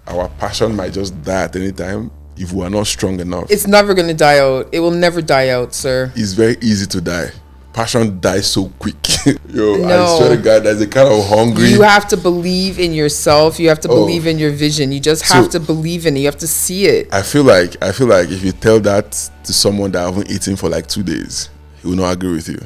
our passion might just die at any time if we are not strong enough. It's never going to die out. It will never die out, sir. It's very easy to die. Passion dies so quick. Yo, No. I swear to God, there's a kind of hungry. You have to believe in yourself. You have to believe in your vision. You just have to believe in it. You have to see it. I feel like if you tell that to someone that haven't eaten for like 2 days, he will not agree with you.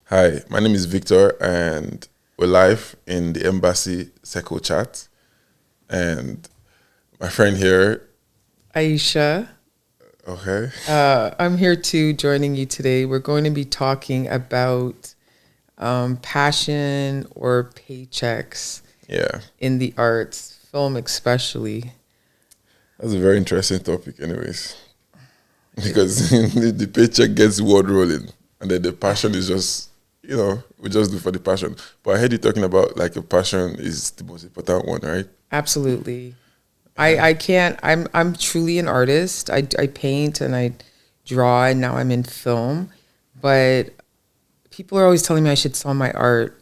Hi, my name is Victor, and we're live in the Embassy Circle Chat. And my friend here, Aisha. Okay. I'm here too, joining you today. We're going to be talking about passion or paychecks. Yeah. In the arts, film especially. That's a very interesting topic, anyways, because the paycheck gets the world rolling, and then the passion is just, we just do for the passion. But I heard you talking about like your passion is the most important one, right? Absolutely. I'm truly an artist. I paint and I draw, and now I'm in film. But people are always telling me I should sell my art.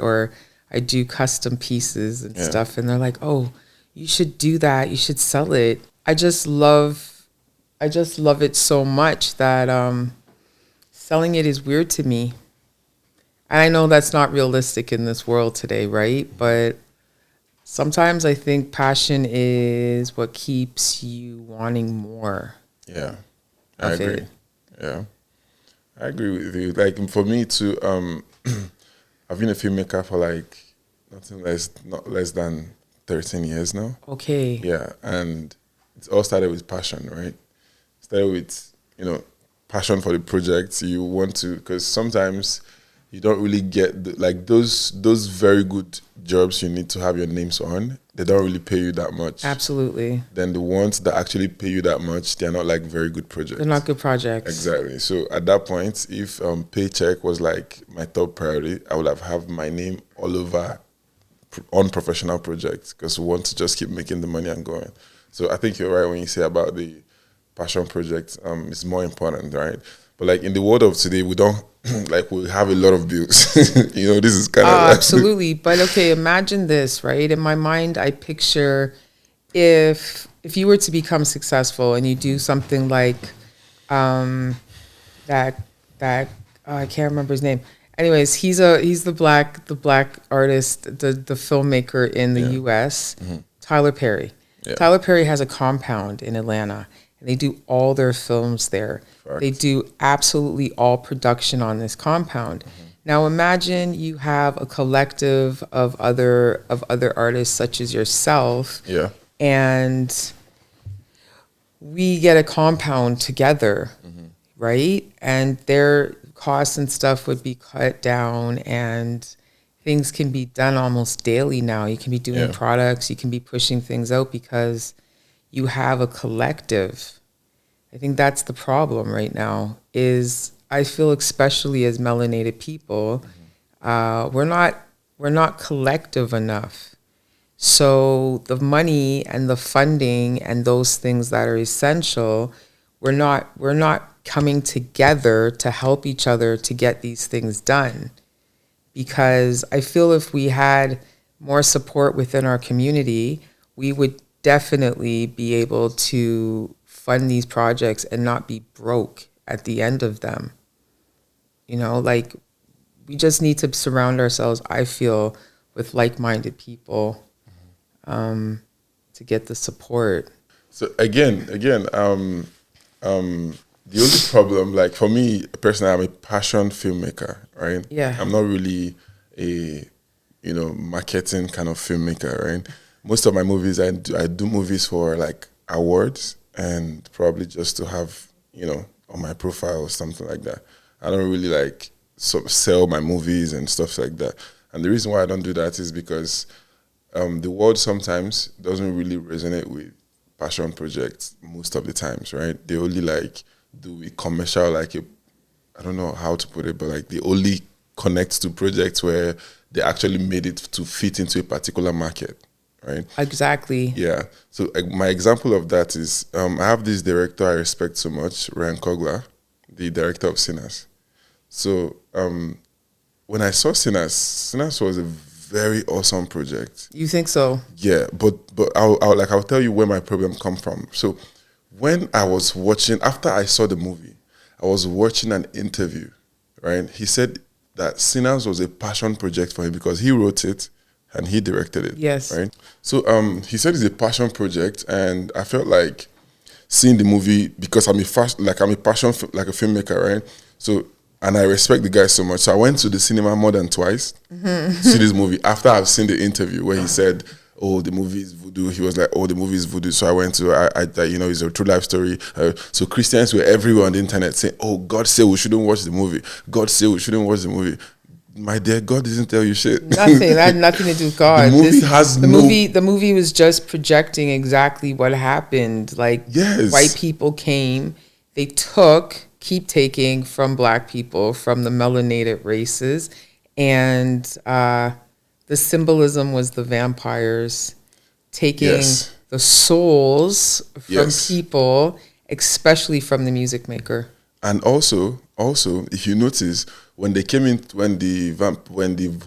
Or I do custom pieces and stuff. And they're like, oh, you should do that. You should sell it. I just love it so much that selling it is weird to me. And I know that's not realistic in this world today, right? But sometimes I think passion is what keeps you wanting more. Yeah, I agree. Yeah, I agree with you. Like for me too, I've been a filmmaker for like not less than 13 years now. Okay. Yeah, and it all started with passion, right? Started with passion for the project. You want to, because sometimes you don't really get those very good jobs you need to have your names on. They don't really pay you that much. Absolutely. Then the ones that actually pay you that much, they're not like very good projects. They're not good projects. Exactly. So at that point, if Paycheck was like my top priority, I would have my name all over on professional projects, because we want to just keep making the money and going. So I think you're right when you say about the passion project. It's more important, right? But like in the world of today, we don't we have a lot of bills. This is kind of absolutely. But okay, imagine this, right? In my mind, I picture if you were to become successful and you do something like that I can't remember his name. Anyways, he's the black artist, the filmmaker in the US, Tyler Perry. Yeah. Tyler Perry has a compound in Atlanta, and they do all their films there. Correct. They do absolutely all production on this compound. Now imagine you have a collective of other artists such as yourself. Yeah. And we get a compound together, right? And their costs and stuff would be cut down, and things can be done almost daily now. You can be doing products, you can be pushing things out because you have a collective. I think that's the problem right now, is I feel especially as melanated people, we're not collective enough. So the money and the funding and those things that are essential, we're not coming together to help each other to get these things done. Because I feel if we had more support within our community, we would definitely be able to fund these projects and not be broke at the end of them. We just need to surround ourselves, I feel, with like-minded people to get the support. So again, the only problem, like for me personally, I'm a passion filmmaker, right? Yeah. I'm not really a, marketing kind of filmmaker, right? Most of my movies, I do movies for like awards and probably just to have, on my profile or something like that. I don't really sell my movies and stuff like that. And the reason why I don't do that is because the world sometimes doesn't really resonate with passion projects most of the times, right? They only do a commercial, I don't know how to put it, but they only connect to projects where they actually made it to fit into a particular market, right? Exactly. Yeah. So my example of that is I have this director I respect so much, Ryan Coogler. the director of Sinners. So when I saw Sinners was a very awesome project. You think so? Yeah, but I'll tell you where my problem come from. So when I was watching, after I saw the movie, I was watching an interview, right? He said that Sinners was a passion project for him because he wrote it and he directed it. Yes. Right. So he said it's a passion project, and I felt like seeing the movie because I'm a filmmaker, right? So, and I respect the guy so much. So I went to the cinema more than twice to see this movie after I've seen the interview where he said, "Oh, the movie is voodoo." He was like, "Oh, the movie is voodoo." So I went to, it's a true life story. So Christians were everywhere on the internet saying, "Oh, God said we shouldn't watch the movie. God said we shouldn't watch the movie." My dear, God didn't tell you shit. Nothing. That had nothing to do with God. The movie was just projecting exactly what happened. Like, yes. White people came, they keep taking from black people, from the melanated races, and the symbolism was the vampires taking the souls from people, especially from the music maker. And also, if you notice, when they came in, when the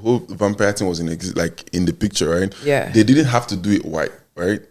whole vampire thing was in the picture, right? Yeah. They didn't have to do it white, right?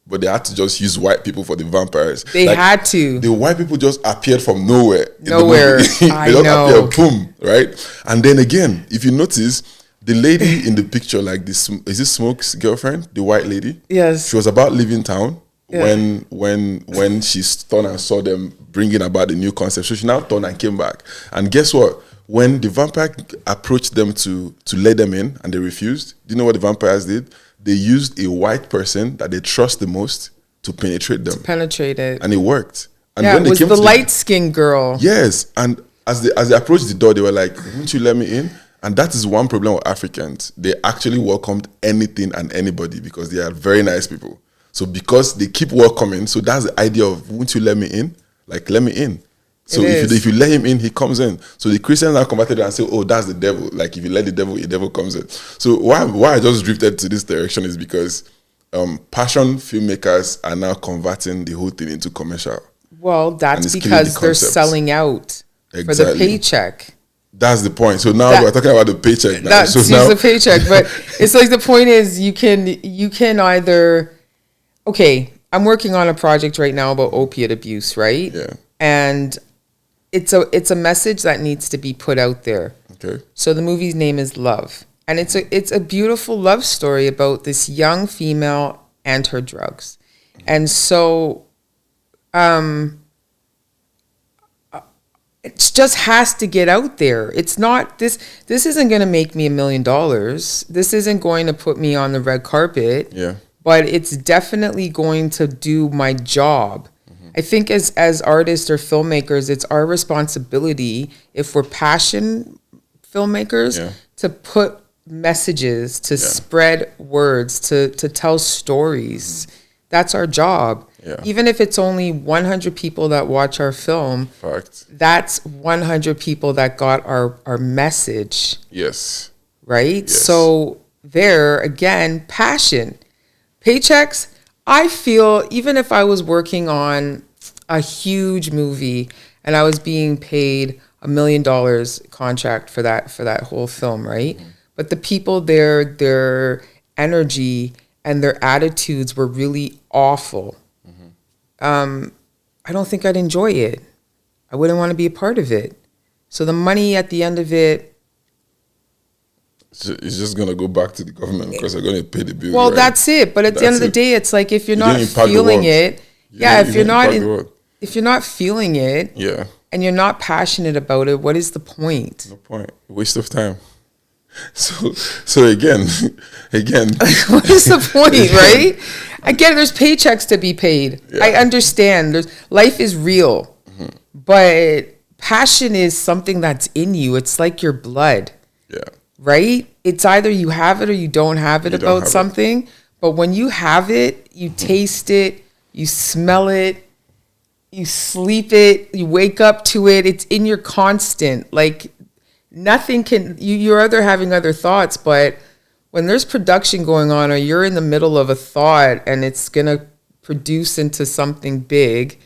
But they had to just use white people for the vampires. They had to. The white people just appeared from nowhere. Nowhere. I know. Appeared, boom, right? And then again, if you notice, the lady in the picture, like this, is this Smoke's girlfriend, the white lady? Yes. She was about leaving town. Yeah. When she turned and saw them bringing about the new concept, so she now turned and came back. And guess what? When the vampire approached them to let them in and they refused, do you know what the vampires did? They used a white person that they trust the most to penetrate them. And it worked. And when it was the light-skinned girl. Yes. And as they approached the door, they were like, "Won't you let me in?" And that is one problem with Africans. They actually welcomed anything and anybody because they are very nice people. So because they keep welcoming, so that's the idea of, "Won't you let me in?" Like, let me in. So if you let him in, he comes in. So the Christians are converted and say, "Oh, that's the devil." Like, if you let the devil comes in. So why I just drifted to this direction is because passion filmmakers are now converting the whole thing into commercial. Well, that's because they're selling out for the paycheck. That's the point. So now we're talking about the paycheck now. That's the paycheck. But it's like the point is you can either, okay, I'm working on a project right now about opiate abuse, right? Yeah. And it's a message that needs to be put out there. Okay. So the movie's name is Love. And it's a beautiful love story about this young female and her drugs. And so it just has to get out there. It's not this isn't going to make me $1 million. This isn't going to put me on the red carpet. Yeah. But it's definitely going to do my job. I think as artists or filmmakers, it's our responsibility, if we're passion filmmakers, to put messages, to spread words, to tell stories. That's our job. Yeah. Even if it's only 100 people that watch our film, that's 100 people that got our message. Yes. Right? Yes. So there, again, passion. Paychecks, I feel, even if I was working on a huge movie and I was being paid $1 million contract for that whole film, right? Mm-hmm. But the people there, their energy and their attitudes were really awful. Mm-hmm. I don't think I'd enjoy it. I wouldn't want to be a part of it. So the money at the end of it, it's just going to go back to the government because they're going to pay the bill. Well, right? That's it. But at the end of the day, it's like if you're not feeling it, if you're not feeling it, and you're not passionate about it, what is the point? No point. Waste of time. So again, what is the point, right? Again, there's paychecks to be paid. Yeah. I understand. Life is real, but passion is something that's in you. It's like your blood. Yeah. Right? It's either you have it or you don't have it about something. But when you have it, you taste it, you smell it, you sleep it, you wake up to it. It's in your constant. Like nothing can, you're either having other thoughts, but when there's production going on or you're in the middle of a thought and it's going to produce into something big,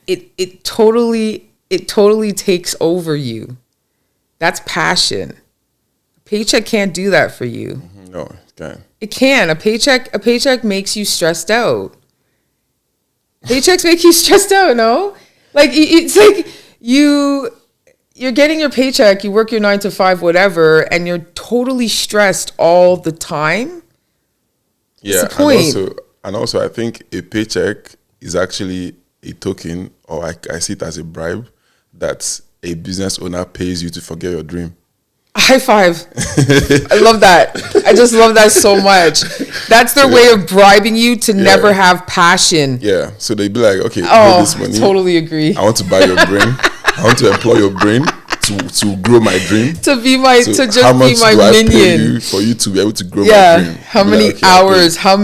it totally takes over you. That's passion. A paycheck can't do that for you. No, it can't. It can. A paycheck makes you stressed out. Paychecks make you stressed out, no? Like it's like you're getting your paycheck, you work your 9 to 5, whatever, and you're totally stressed all the time. Yeah, what's the point? And also I think a paycheck is actually a token, or I see it as a bribe that a business owner pays you to forget your dream. High five. I love that. I just love that so much. That's their way of bribing you to never have passion. Yeah. So they'd be like, okay, oh, this money. Totally agree. I want to buy your brain. I want to employ your brain to grow my dream. To be my so to just how much be my do I minion. pay you for you to be able to grow my dream? How many hours? How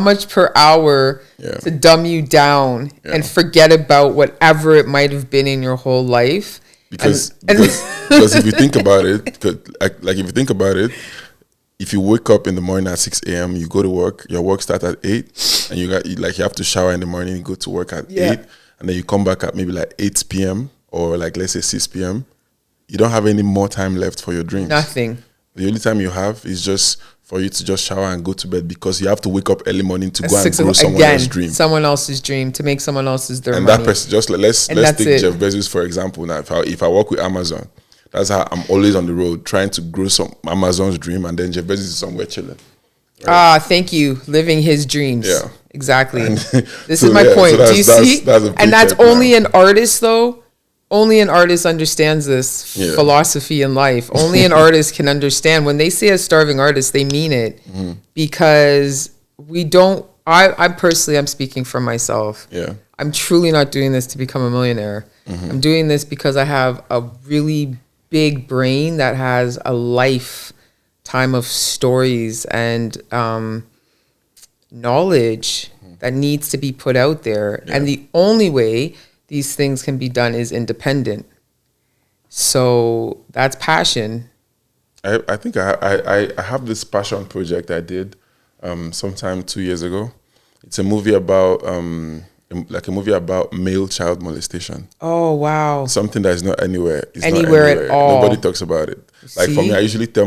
much per hour to dumb you down and forget about whatever it might have been in your whole life? Because if you think about it, like if you think about it, if you wake up in the morning at 6 a.m., you go to work, your work starts at 8, and you have to shower in the morning, you go to work at 8, and then you come back at maybe like 8 p.m. or like let's say 6 p.m. You don't have any more time left for your dreams. Nothing. The only time you have is just for you to just shower and go to bed, because you have to wake up early morning to go and grow someone else's dream. Someone else's dream, to make someone else's their money. And that person, just let's take Jeff Bezos for example. Now, if I work with Amazon, that's how I'm always on the road trying to grow some Amazon's dream, and then Jeff Bezos is somewhere chilling. Right? Thank you, living his dreams. Yeah, exactly. This is my point. Do you see? And that's only an artist, though. Only an artist understands this philosophy in life. Only an artist can understand. When they say a starving artist, they mean it, because we don't. I personally, I'm speaking for myself. Yeah, I'm truly not doing this to become a millionaire. I'm doing this because I have a really big brain that has a lifetime of stories and knowledge that needs to be put out there. And the only way these things can be done is independent. So that's passion. I think I have this passion project I did sometime 2 years ago. It's a movie about male child molestation. Oh wow! Something that is not anywhere. Anywhere at all. Nobody talks about it. Like for me, I usually tell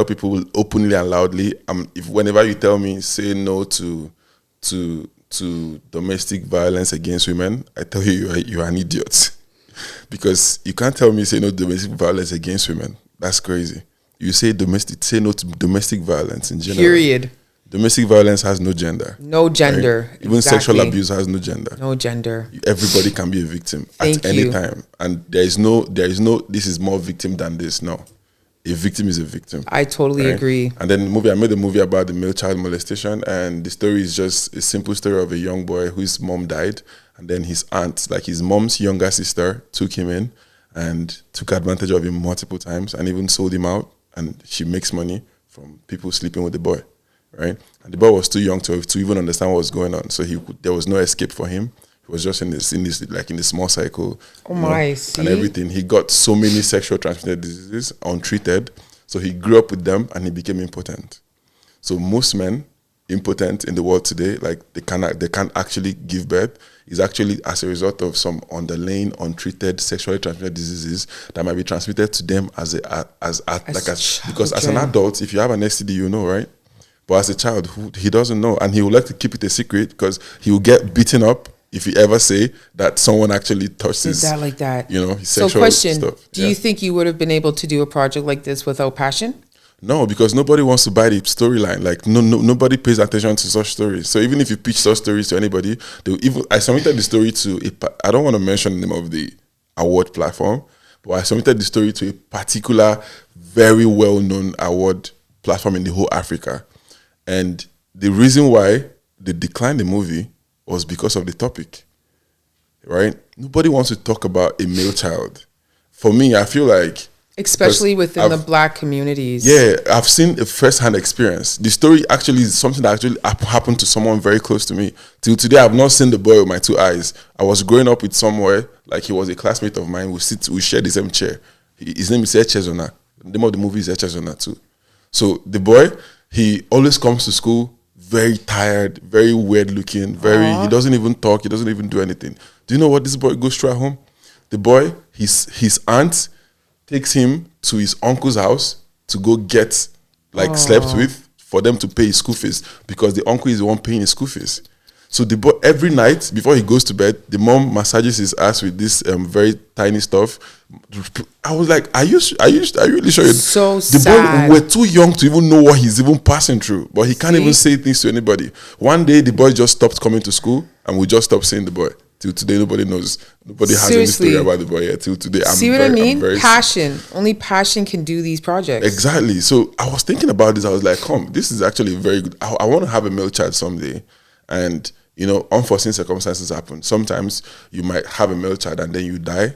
people openly and loudly. If whenever you tell me say no to domestic violence against women, I tell you are an idiot. Because you can't tell me say no to domestic violence against women. That's crazy. You say no to domestic violence in general. Period. Domestic violence has no gender. No gender. Right? Even sexual abuse has no gender. No gender. Everybody can be a victim at any time. And there is no this is more victim than this. No. A victim is a victim. I totally agree. And then I made a movie about the male child molestation, and the story is just a simple story of a young boy whose mom died, and then his aunt, like his mom's younger sister, took him in and took advantage of him multiple times and even sold him out, and she makes money from people sleeping with the boy, right? And the boy was too young to even understand what was going on, so there was no escape for him. He was just in this small cycle. Oh my, see? And everything. He got so many sexual transmitted diseases untreated. So he grew up with them and he became impotent. So most men impotent in the world today, like they can't actually give birth, is actually as a result of some underlying untreated sexually transmitted diseases that might be transmitted to them because as an adult, if you have an STD, you know, right? But as a child, he doesn't know, and he would like to keep it a secret because he will get beaten up if you ever say that someone actually touched his, like that. His sexual stuff. Do you think you would have been able to do a project like this without passion? No, because nobody wants to buy the storyline. Like nobody pays attention to such stories. So even if you pitch such stories to anybody, I submitted the story to I don't want to mention the name of the award platform, but I submitted the story to a particular very well-known award platform in the whole Africa. And the reason why they declined the movie was because of the topic, right? Nobody wants to talk about a male child. For me, I feel like, especially within the Black communities. Yeah, I've seen a first-hand experience. The story actually is something that actually happened to someone very close to me. Till today, I've not seen the boy with my 2 eyes. I was growing up with somewhere, like he was a classmate of mine. We shared the same chair. His name is The name of the movie is Echezona too. So the boy, he always comes to school very tired, very weird looking, he doesn't even talk, he doesn't even do anything. Do you know what this boy goes through at home? The boy, his aunt takes him to his uncle's house to go get slept with for them to pay his school fees, because the uncle is the one paying his school fees. So the boy, every night before he goes to bed, the mom massages his ass with this very tiny stuff. I was like, are you really sure? So the sad. boy, we're too young to even know what he's even passing through, but he can't even say things to anybody. One day the boy just stopped coming to school, and we just stopped seeing the boy. Till today, nobody knows. Nobody has any story about the boy yet. Till today, I mean? Passion. Only passion can do these projects. Exactly. So I was thinking about this. I was like, this is actually very good. I want to have a male child someday. And, unforeseen circumstances happen. Sometimes you might have a male child and then you die,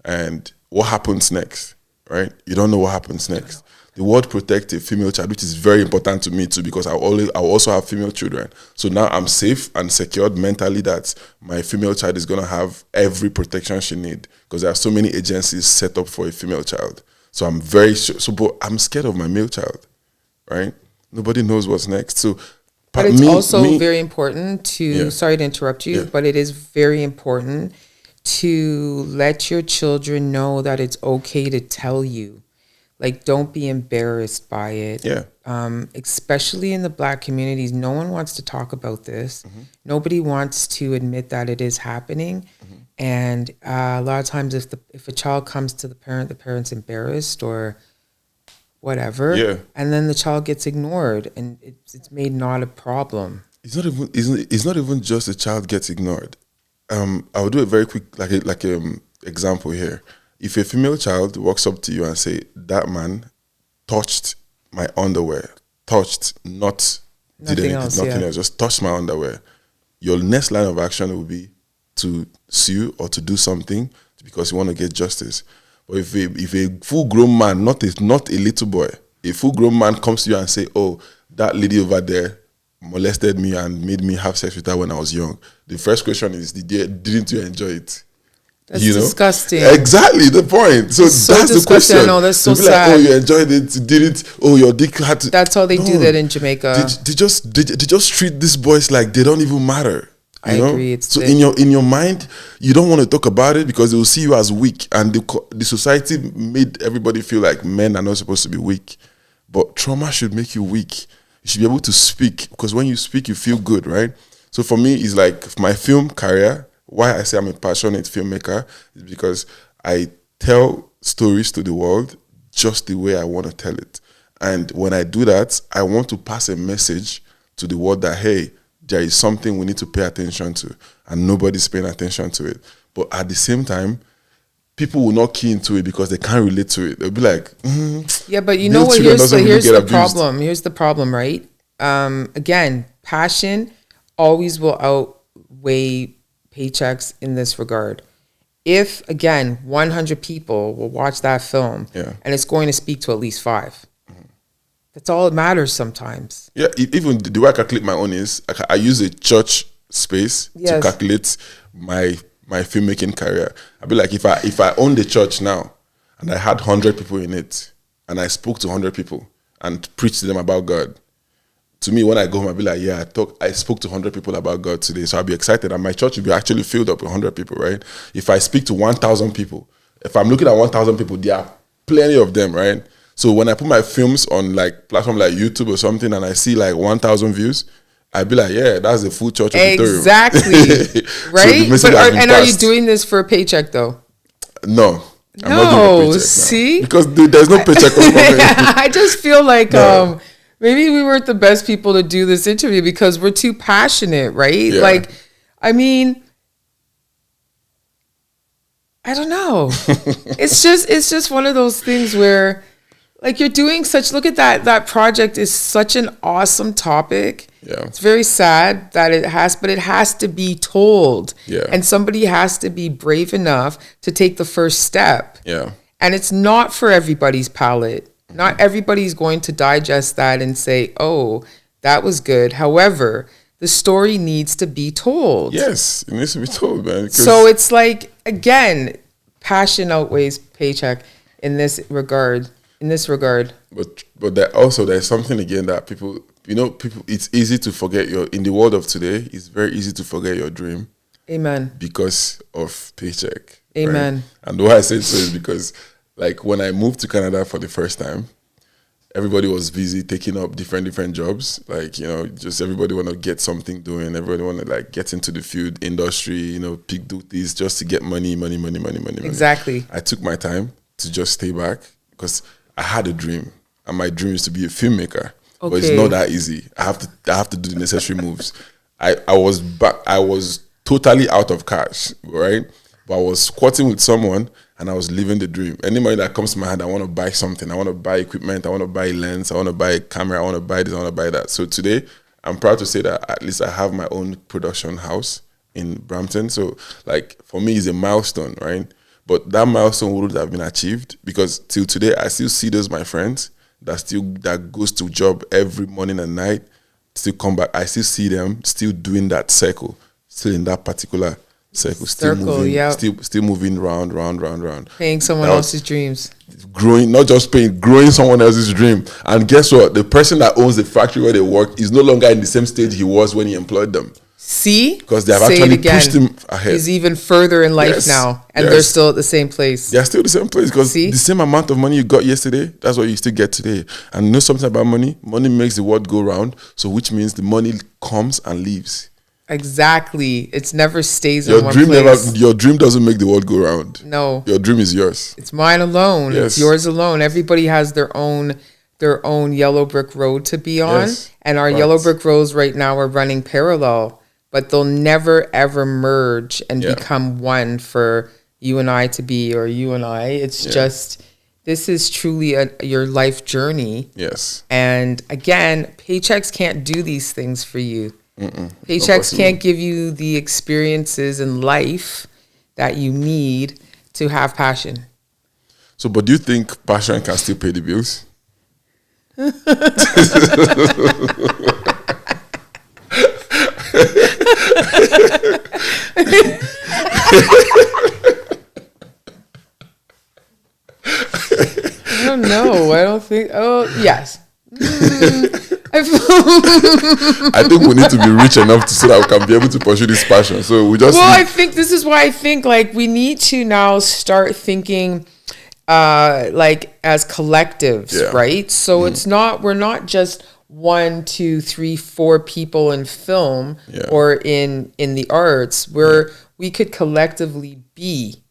and what happens next, right? You don't know what happens next. The word protect a female child, which is very important to me too, because I also have female children. So now I'm safe and secured mentally that my female child is going to have every protection she needs, because there are so many agencies set up for a female child. So I'm very sure. But I'm scared of my male child, right? Nobody knows what's next. So, but it's also very important to, sorry to interrupt you, but it is very important to let your children know that it's okay to tell you. Like, don't be embarrassed by it. Yeah. Especially in the Black communities, no one wants to talk about this. Mm-hmm. Nobody wants to admit that it is happening. Mm-hmm. And a lot of times if a child comes to the parent's embarrassed or whatever, and then the child gets ignored, and it's made not a problem. It's not even just the child gets ignored. I'll do a very quick example here. If a female child walks up to you and say, "That man touched my underwear," nothing else, just touched my underwear, your next line of action will be to sue or to do something because you want to get justice. But if a full-grown man, not a little boy, a full-grown man comes to you and say, "Oh, that lady over there molested me and made me have sex with her when I was young," the first question is, didn't you enjoy it? That's disgusting. Exactly the point. So that's the question. I know, that's so sad. Like, oh, you enjoyed it, did it? Oh, your dick had to. That's how they do that in Jamaica. They just treat these boys like they don't even matter. I agree. So in your mind, you don't want to talk about it because they will see you as weak, and the society made everybody feel like men are not supposed to be weak, but trauma should make you weak. You should be able to speak, because when you speak, you feel good, right? So for me, it's like my film career. Why I say I'm a passionate filmmaker is because I tell stories to the world just the way I want to tell it. And when I do that, I want to pass a message to the world that, hey, there is something we need to pay attention to, and nobody's paying attention to it. But at the same time, people will not key into it because they can't relate to it. They'll be like, yeah, but you know what? Here's the problem. Here's the problem, right? Again, passion always will outweigh paychecks in this regard. If, again, 100 people will watch that film and it's going to speak to at least 5, that's all that matters sometimes. Yeah, even the way I calculate my own is I use a church space to calculate my filmmaking career. I'd be like, if I owned the church now and I had 100 people in it and I spoke to 100 people and preached to them about God, to me, when I go home, I'll be like, yeah, I spoke to 100 people about God today. So I'll be excited. And my church will be actually filled up with 100 people, right? If I speak to 1,000 people, if I'm looking at 1,000 people, there are plenty of them, right? So when I put my films on like platform like YouTube or something and I see like 1,000 views, I'd be like, yeah, that's the full church auditorium. Exactly. Right? So are you doing this for a paycheck though? No. I'm not doing a paycheck see? now. Because there's no paycheck. I just feel like... No. Maybe we weren't the best people to do this interview because we're too passionate, right? Yeah. Like, I mean, I don't know. It's just one of those things where, like, you're doing look at that project is such an awesome topic. Yeah. It's very sad that but it has to be told. Yeah. And somebody has to be brave enough to take the first step. Yeah. And it's not for everybody's palate. Not everybody's going to digest that and say, oh, that was good. However, the story needs to be told. Yes, it needs to be told, man. So it's like, again, passion outweighs paycheck in this regard. But there's something again that people people, it's easy to forget in the world of today, it's very easy to forget your dream. Amen. Because of paycheck. Amen. Right? And why I say so is because, like, when I moved to Canada for the first time, everybody was busy taking up different jobs. Like, just everybody want to get something doing. Everybody want to, like, get into the food industry, do this just to get money. Exactly. I took my time to just stay back because I had a dream. And my dream is to be a filmmaker. Okay. But it's not that easy. I have to do the necessary moves. I was totally out of cash, right? But I was squatting with someone and I was living the dream. Any money that comes to my hand, I want to buy something. I want to buy equipment. I want to buy lens. I want to buy a camera. I want to buy this. I want to buy that. So today, I'm proud to say that at least I have my own production house in Brampton. So, like, for me, it's a milestone, right? But that milestone wouldn't have been achieved because till today, I still see those my friends that goes to job every morning and night, still come back. I still see them still doing that circle. Still in that particular circle, still moving round. Paying someone else's dreams. Growing, not just paying, growing someone else's dream. And guess what? The person that owns the factory where they work is no longer in the same stage he was when he employed them. See? Because they have actually pushed him ahead. He's even further in life now. And they're still at the same place. They're still the same place because the same amount of money you got yesterday, that's what you still get today. And you know something about money? Money makes the world go round. So which means the money comes and leaves. Exactly. It never stays in one place. Your dream doesn't make the world go round. No. Your dream is yours. It's mine alone. Yes. It's yours alone. Everybody has their own yellow brick road to be on. Yes. And our yellow brick roads right now are running parallel, but they'll never ever merge and become one for you and I to be, or you and I. It's just, this is truly your life journey. Yes. And again, paychecks can't do these things for you. Paychecks can't give you the experiences in life that you need to have passion. So, but do you think passion can still pay the bills? I don't know. I don't think. Oh, yes. I think we need to be rich enough so that we can be able to pursue this passion. So we just. Well, I think this is why I think like we need to now start thinking, like as collectives, right? So it's not, we're not just 1, 2, 3, 4 people in film or in the arts. We could collectively be,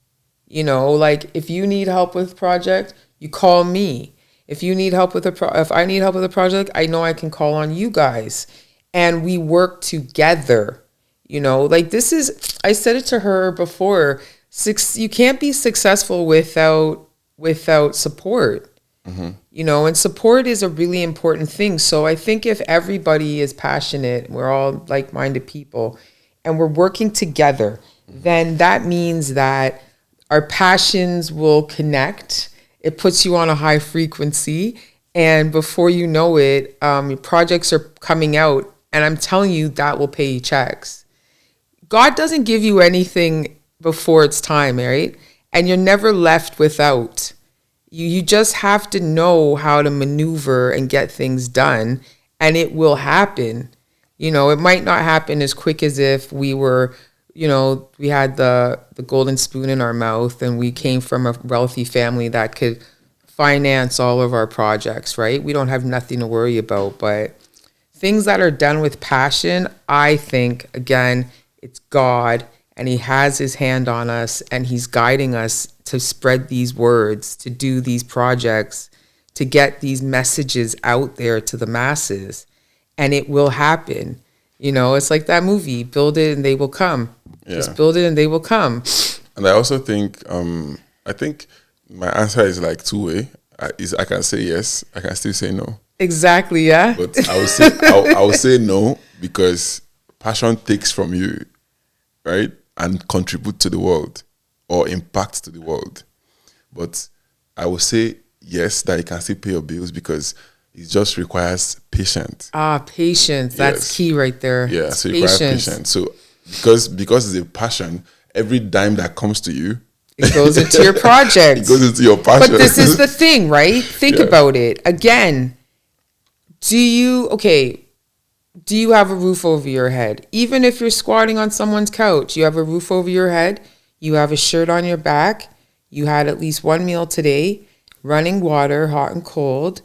like if you need help with project, you call me. If you need help with if I need help with a project, I know I can call on you guys, and we work together. Like this is, I said it to her before. You can't be successful without support. And support is a really important thing. So I think if everybody is passionate, we're all like-minded people, and we're working together, then that means that our passions will connect. It puts you on a high frequency, and before you know it, projects are coming out, and I'm telling you that will pay you checks. God doesn't give you anything before it's time, right? And you're never left without. You just have to know how to maneuver and get things done, and it will happen. It might not happen as quick as if we were, we had the golden spoon in our mouth and we came from a wealthy family that could finance all of our projects, right? We don't have nothing to worry about, but things that are done with passion, I think, again, it's God, and he has his hand on us, and he's guiding us to spread these words, to do these projects, to get these messages out there to the masses, and it will happen. It's like that movie, build it and they will come. Just build it and they will come. And I also think, I think my answer is like two-way. I can say yes, I can still say no. Exactly, yeah. But I would say no, because passion takes from you, right? And contribute to the world or impact to the world. But I would say yes, that you can still pay your bills, because it just requires patience. Patience. That's key right there. Yeah, so it requires patience. So because it's a passion, every dime that comes to you, it goes into your project. It goes into your passion. But this is the thing, right? Think about it. Again, do you have a roof over your head? Even if you're squatting on someone's couch, you have a roof over your head, you have a shirt on your back, you had at least one meal today, running water, hot and cold,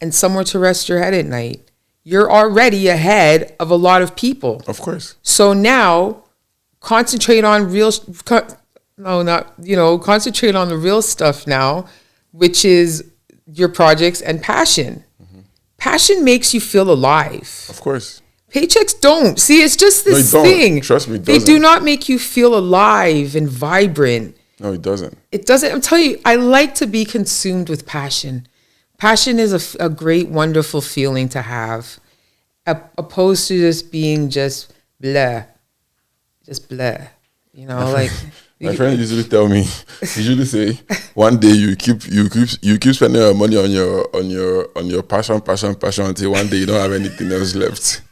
and somewhere to rest your head at night. You're already ahead of a lot of people. Of course. So now concentrate on concentrate on the real stuff now, which is your projects and passion. Passion makes you feel alive. Of course. Paychecks don't. See, it's just this thing. Trust me, it they doesn't. do not make you feel alive and vibrant. No, it doesn't. It doesn't. I'm telling you, I like to be consumed with passion. Passion is a great, wonderful feeling to have, opposed to just being just blah. Just blah. You know, like... My friends usually tell me, say, one day you keep spending your money on your passion until one day you don't have anything else left,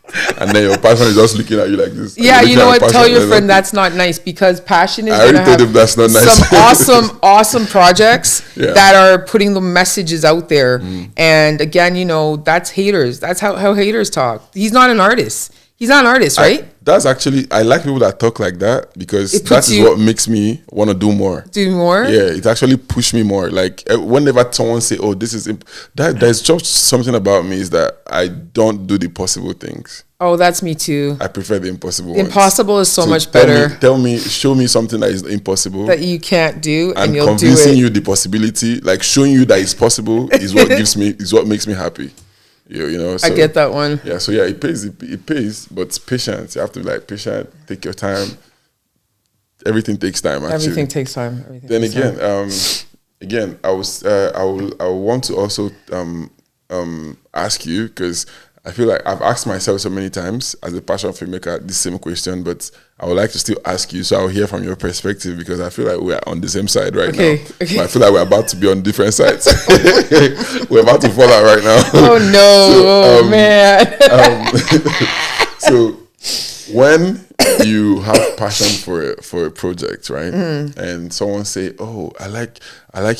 and then your passion is just looking at you like this. Yeah, you know what? Tell your friend that's not nice, because passion is going to have that's not nice. some awesome projects that are putting the messages out there. And again, you know, that's haters. That's how haters talk. He's not an artist. He's not an artist, right? I like people that talk like that, because that is what makes me want to do more. Do more? Yeah, it actually pushed me more. Like whenever someone say, "Oh, this is there's just something about me is that I don't do the possible things." Oh, that's me too. I prefer the impossible ones. Impossible is so much better. Show me something that is impossible that you can't do, and you'll do it. Convincing you the possibility, like showing you that it's possible, is what makes me happy. You know, so, I get that one. Yeah, so yeah, it pays, but it's patience. You have to be like patient, take your time. Everything takes time. Actually, everything takes time. Again, I want to also ask you, because I feel like I've asked myself so many times as a passion filmmaker this same question, but I would like to still ask you, so I'll hear from your perspective, because I feel like we're on the same side right now. Okay. But I feel like we're about to be on different sides. We're about to fall out right now. Oh no, man. So when you have passion for a project, right? And someone say, "Oh, I like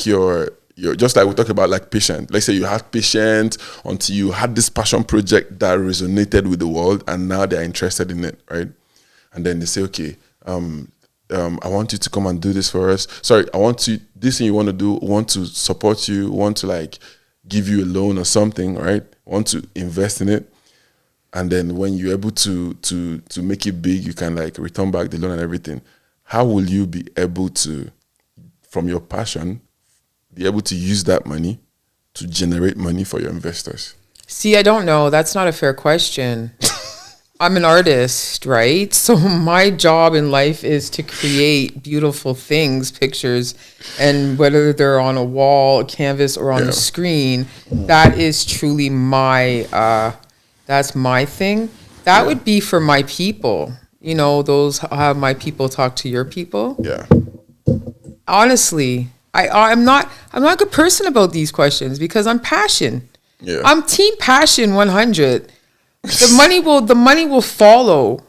your just like we talked about, like patient. Let's say you had patient until you had this passion project that resonated with the world, and now they're interested in it, right? And then they say, okay, I want you to come and do this for us. Sorry, this thing you want to do, want to support you, want to like give you a loan or something, right? Want to invest in it. And then when you're able to make it big, you can like return back the loan and everything. How will you be able to, from your passion, be able to use that money to generate money for your investors? See, I don't know. That's not a fair question. I'm an artist, right? So my job in life is to create beautiful things, pictures, and whether they're on a wall, a canvas, or on a screen, that is truly that's my thing. That would be for my people. You know, those have my people talk to your people. Yeah. Honestly, I'm not a good person about these questions, because I'm passion. Yeah. I'm team passion 100. The money will follow.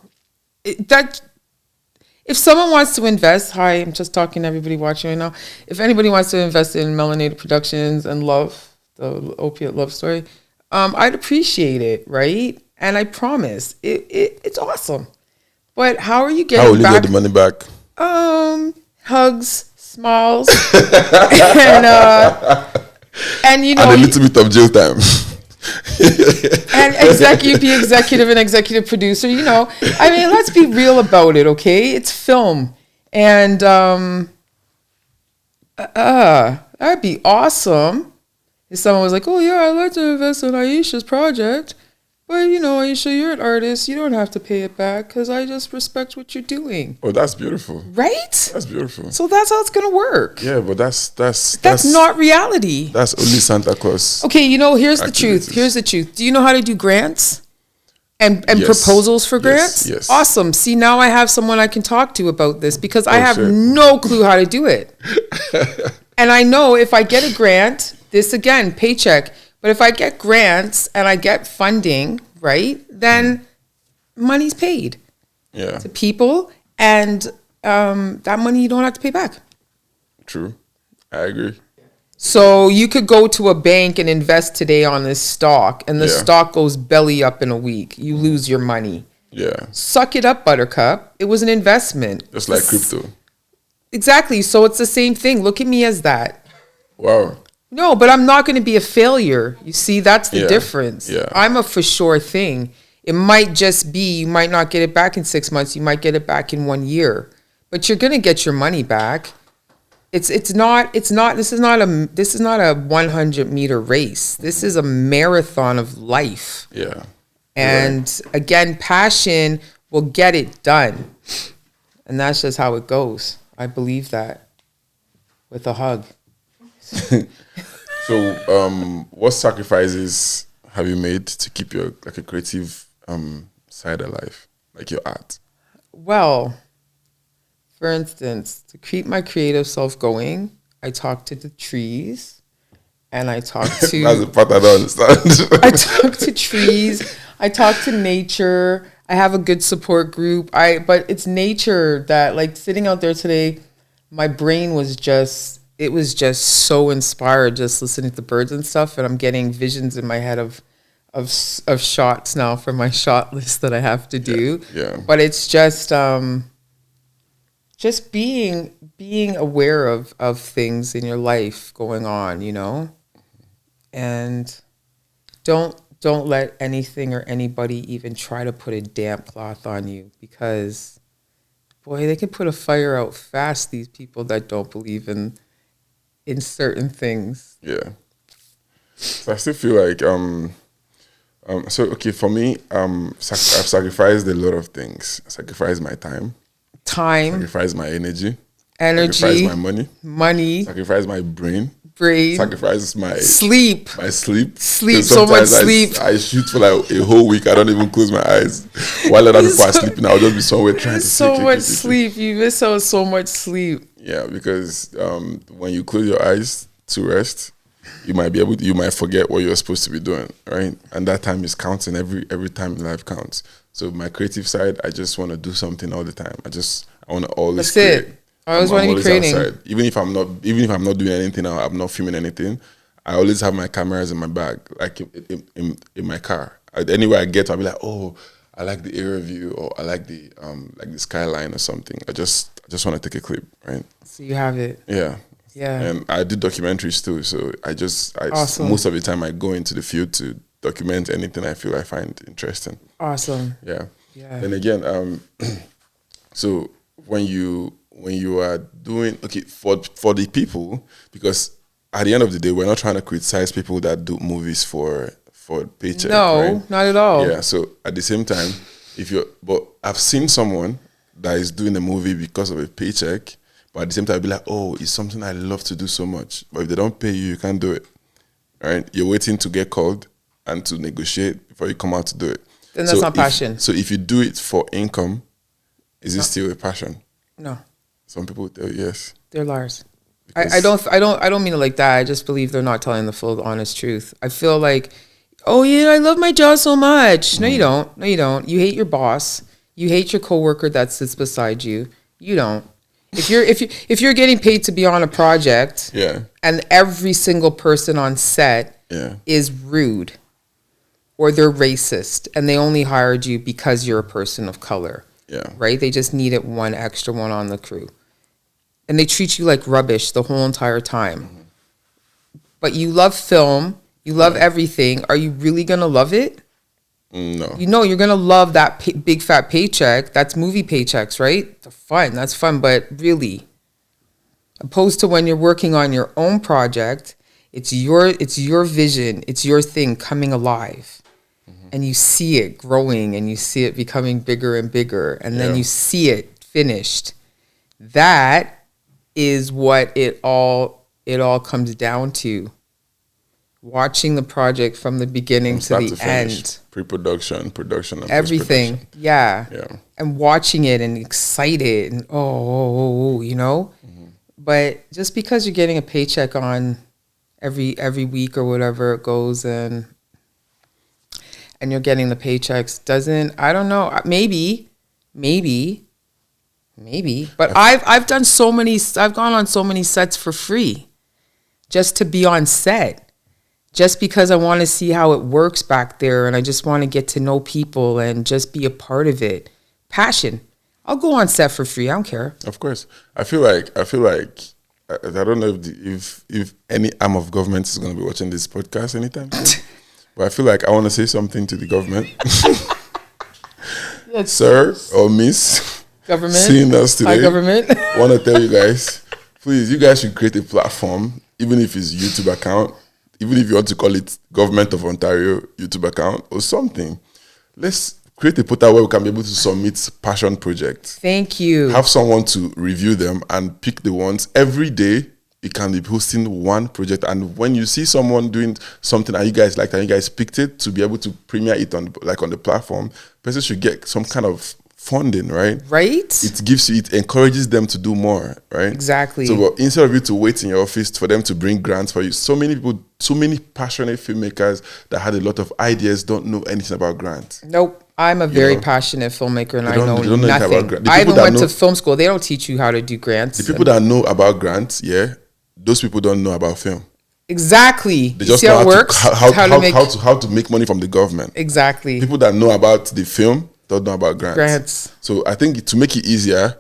If someone wants to invest, hi, I'm just talking to everybody watching right now. If anybody wants to invest in Melanated Productions and Love, the opiate love story, I'd appreciate it, right? And I promise, it's awesome. But how are you getting How will you get the money back? Hugs, smiles, and you know, and a little bit of jail time. And executive and executive producer, you know. I mean, let's be real about it, okay? It's film. And that'd be awesome if someone was like, oh yeah, I'd like to invest in Aisha's project. But, you know, Aisha, you're an artist. You don't have to pay it back, because I just respect what you're doing. Oh, that's beautiful. Right? That's beautiful. So that's how it's going to work. Yeah, but that's not reality. That's only Santa Claus. Okay, you know, here's the truth. Here's the truth. Do you know how to do grants? And yes. Proposals for grants? Yes. Awesome. See, now I have someone I can talk to about this, because I have no clue how to do it. And I know if I get a grant, this again, paycheck, but if I get grants and I get funding, right, then money's paid to people, and that money you don't have to pay back. True. I agree. So you could go to a bank and invest today on this stock, and the stock goes belly up in a week. You lose your money. Yeah. Suck it up, Buttercup. It was an investment. Just like crypto. Exactly. So it's the same thing. Look at me as that. Wow. No, but I'm not going to be a failure. You see, that's the difference. Yeah. I'm a for sure thing. It might just be, you might not get it back in 6 months. You might get it back in 1 year, but you're going to get your money back. This is not a 100-meter race. This is a marathon of life. Yeah. And again, passion will get it done. And that's just how it goes. I believe that with a hug. So, what sacrifices have you made to keep your a creative side alive, like your art? Well, for instance, to keep my creative self going, I talk to the trees, and I talk to. That's the part I don't understand. I talk to trees. I talk to nature. I have a good support group. But it's nature that, like, sitting out there today, my brain was just so inspired just listening to the birds and stuff, and I'm getting visions in my head of shots now for my shot list that I have to do. Yeah. But it's just being aware of things in your life going on, you know? And don't let anything or anybody even try to put a damp cloth on you, because boy, they can put a fire out fast, these people that don't believe in certain things. Yeah. So I still feel like so okay, for me, I've sacrificed a lot of things. I sacrificed my time, sacrificed my energy, sacrificed my money, sacrificed my brain, sacrifice my sleep. So much sleep. I shoot for like a whole week. I don't even close my eyes. While other people are sleeping, I'll just be somewhere trying to so much sleep. You miss out so much sleep. Yeah, because when you close your eyes to rest, you might forget what you're supposed to be doing, right? And that time is counting. Every time in life counts. So my creative side, I just want to do something all the time. I want to always create. That's it. I always want to be creating. Outside. Even if I'm not doing anything, or I'm not filming anything, I always have my cameras in my bag, like in my car. Anywhere I get, I'll be like, oh, I like the area view, or I like the skyline or something. I just want to take a clip, right? So you have it. Yeah. Yeah. And I do documentaries too, so Awesome. Most of the time I go into the field to document anything I find interesting. Awesome. Yeah. Yeah. And again, so when you are doing, okay, for the people, because at the end of the day, we're not trying to criticize people that do movies for paycheck. No, right? not at all. Yeah. So at the same time, but I've seen someone that is doing a movie because of a paycheck, but at the same time, I'll be like, oh, it's something I love to do so much. But if they don't pay you, you can't do it. Right? You're waiting to get called and to negotiate before you come out to do it. Then that's not passion. So if you do it for income, is it still a passion? No. Some people tell you yes. They're liars. I don't mean it like that. I just believe they're not telling the full honest truth. I feel like, oh yeah, I love my job so much. No, you don't. No, you don't. You hate your boss. You hate your coworker that sits beside you. You don't. If you're getting paid to be on a project, yeah, and every single person on set is rude, or they're racist, and they only hired you because you're a person of color. Yeah. Right? They just needed one extra one on the crew. And they treat you like rubbish the whole entire time. Mm-hmm. But you love film, you love everything. Are you really going to love it? No. You know, you're going to love that big fat paycheck. That's movie paychecks, right? That's fun. But really, opposed to when you're working on your own project, it's your vision, it's your thing coming alive. And you see it growing, and you see it becoming bigger and bigger, and then you see it finished. That is what it all comes down to. Watching the project from the beginning to the end. Pre-production, production, and everything. Yeah. And watching it and excited and you know? Mm-hmm. But just because you're getting a paycheck on every week or whatever it goes, and you're getting the paychecks doesn't, I don't know, maybe, but I've gone on so many sets for free. just to be on set, just because I want to see how it works back there, and I just want to get to know people and just be a part of it. Passion. I'll go on set for free. I don't care. Of course. I feel like I don't know if any arm of government is going to be watching this podcast anytime soon. But I feel like I want to say something to the government. Yes. Sir or Miss Government. Seeing us today. Hi, government. Want to tell you guys, please, you guys should create a platform, even if it's YouTube account, even if you want to call it Government of Ontario YouTube account or something. Let's create a portal where we can be able to submit passion projects. Thank you. Have someone to review them and pick the ones. Every day, you can be posting one project. And when you see someone doing something and you guys liked and you guys picked it, to be able to premiere it on the platform, person should get some kind of funding, right? Right? It encourages them to do more, right? Exactly. So but instead of you to wait in your office for them to bring grants for you, so many people, so many passionate filmmakers that had a lot of ideas don't know anything about grants. Nope. I'm a very passionate filmmaker, and I know nothing. I even went to film school. They don't teach you how to do grants. The people that know about grants, those people don't know about film. Exactly. They just know how it works. How to make money from the government. Exactly. People that know about the film don't know about grants. So I think to make it easier,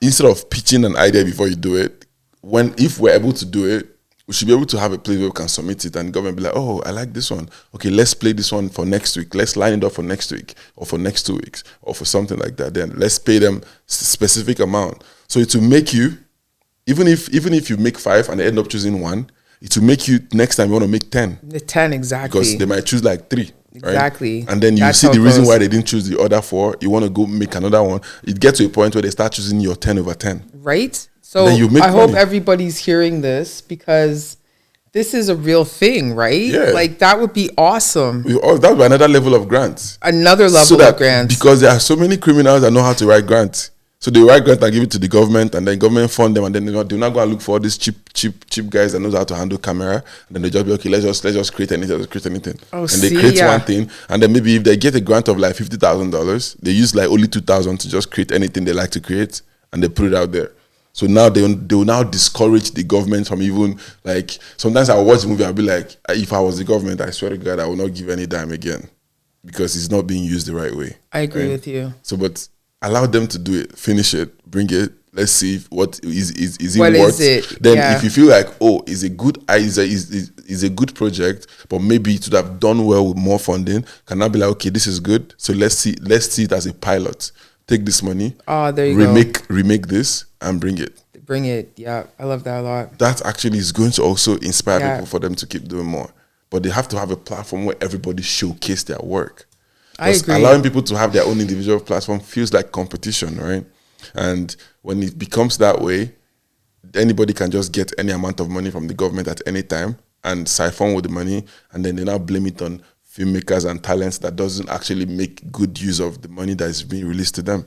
instead of pitching an idea before you do it, if we're able to do it, we should be able to have a place where we can submit it and the government be like, oh, I like this one. Okay, let's play this one for next week. Let's line it up for next week or for next 2 weeks or for something like that. Then let's pay them specific amount. So it will make you, even if you make 5 and they end up choosing 1, it will make you next time you want to make 10. The 10, exactly. Because they might choose like 3. Exactly. Right? And then you see the reason why they didn't choose the other 4. You want to go make another one. It gets to a point where they start choosing your 10 over 10. Right? So I hope everybody's hearing this, because this is a real thing, right? Yeah. Like, that would be awesome. That would be another level of grants. Another level of grants. Because there are so many criminals that know how to write grants. So they write grants and give it to the government, and then government fund them, and then they're not going to look for all these cheap guys that knows how to handle camera. And then they just be, okay, let's just create anything. Oh, and they create one thing, and then maybe if they get a grant of like $50,000, they use like only $2,000 to just create anything they like to create, and they put it out there. So now they will now discourage the government from even, like, sometimes I watch the movie, I'll be like, if I was the government, I swear to God, I will not give any dime again, because it's not being used the right way. I agree with you. So, but allow them to do it, finish it, bring it. Let's see what is it what worth. Is it? Then if you feel like, oh, it's a good project, but maybe it would have done well with more funding, can now be like, okay, this is good. So let's see it as a pilot. Take this money. Oh, there you go. Remake this and bring it. Bring it. Yeah, I love that a lot. That actually is going to also inspire people for them to keep doing more. But they have to have a platform where everybody showcase their work. I agree. Allowing people to have their own individual platform feels like competition, right? And when it becomes that way, anybody can just get any amount of money from the government at any time and siphon with the money, and then they now blame it on filmmakers and talents that doesn't actually make good use of the money that is being released to them.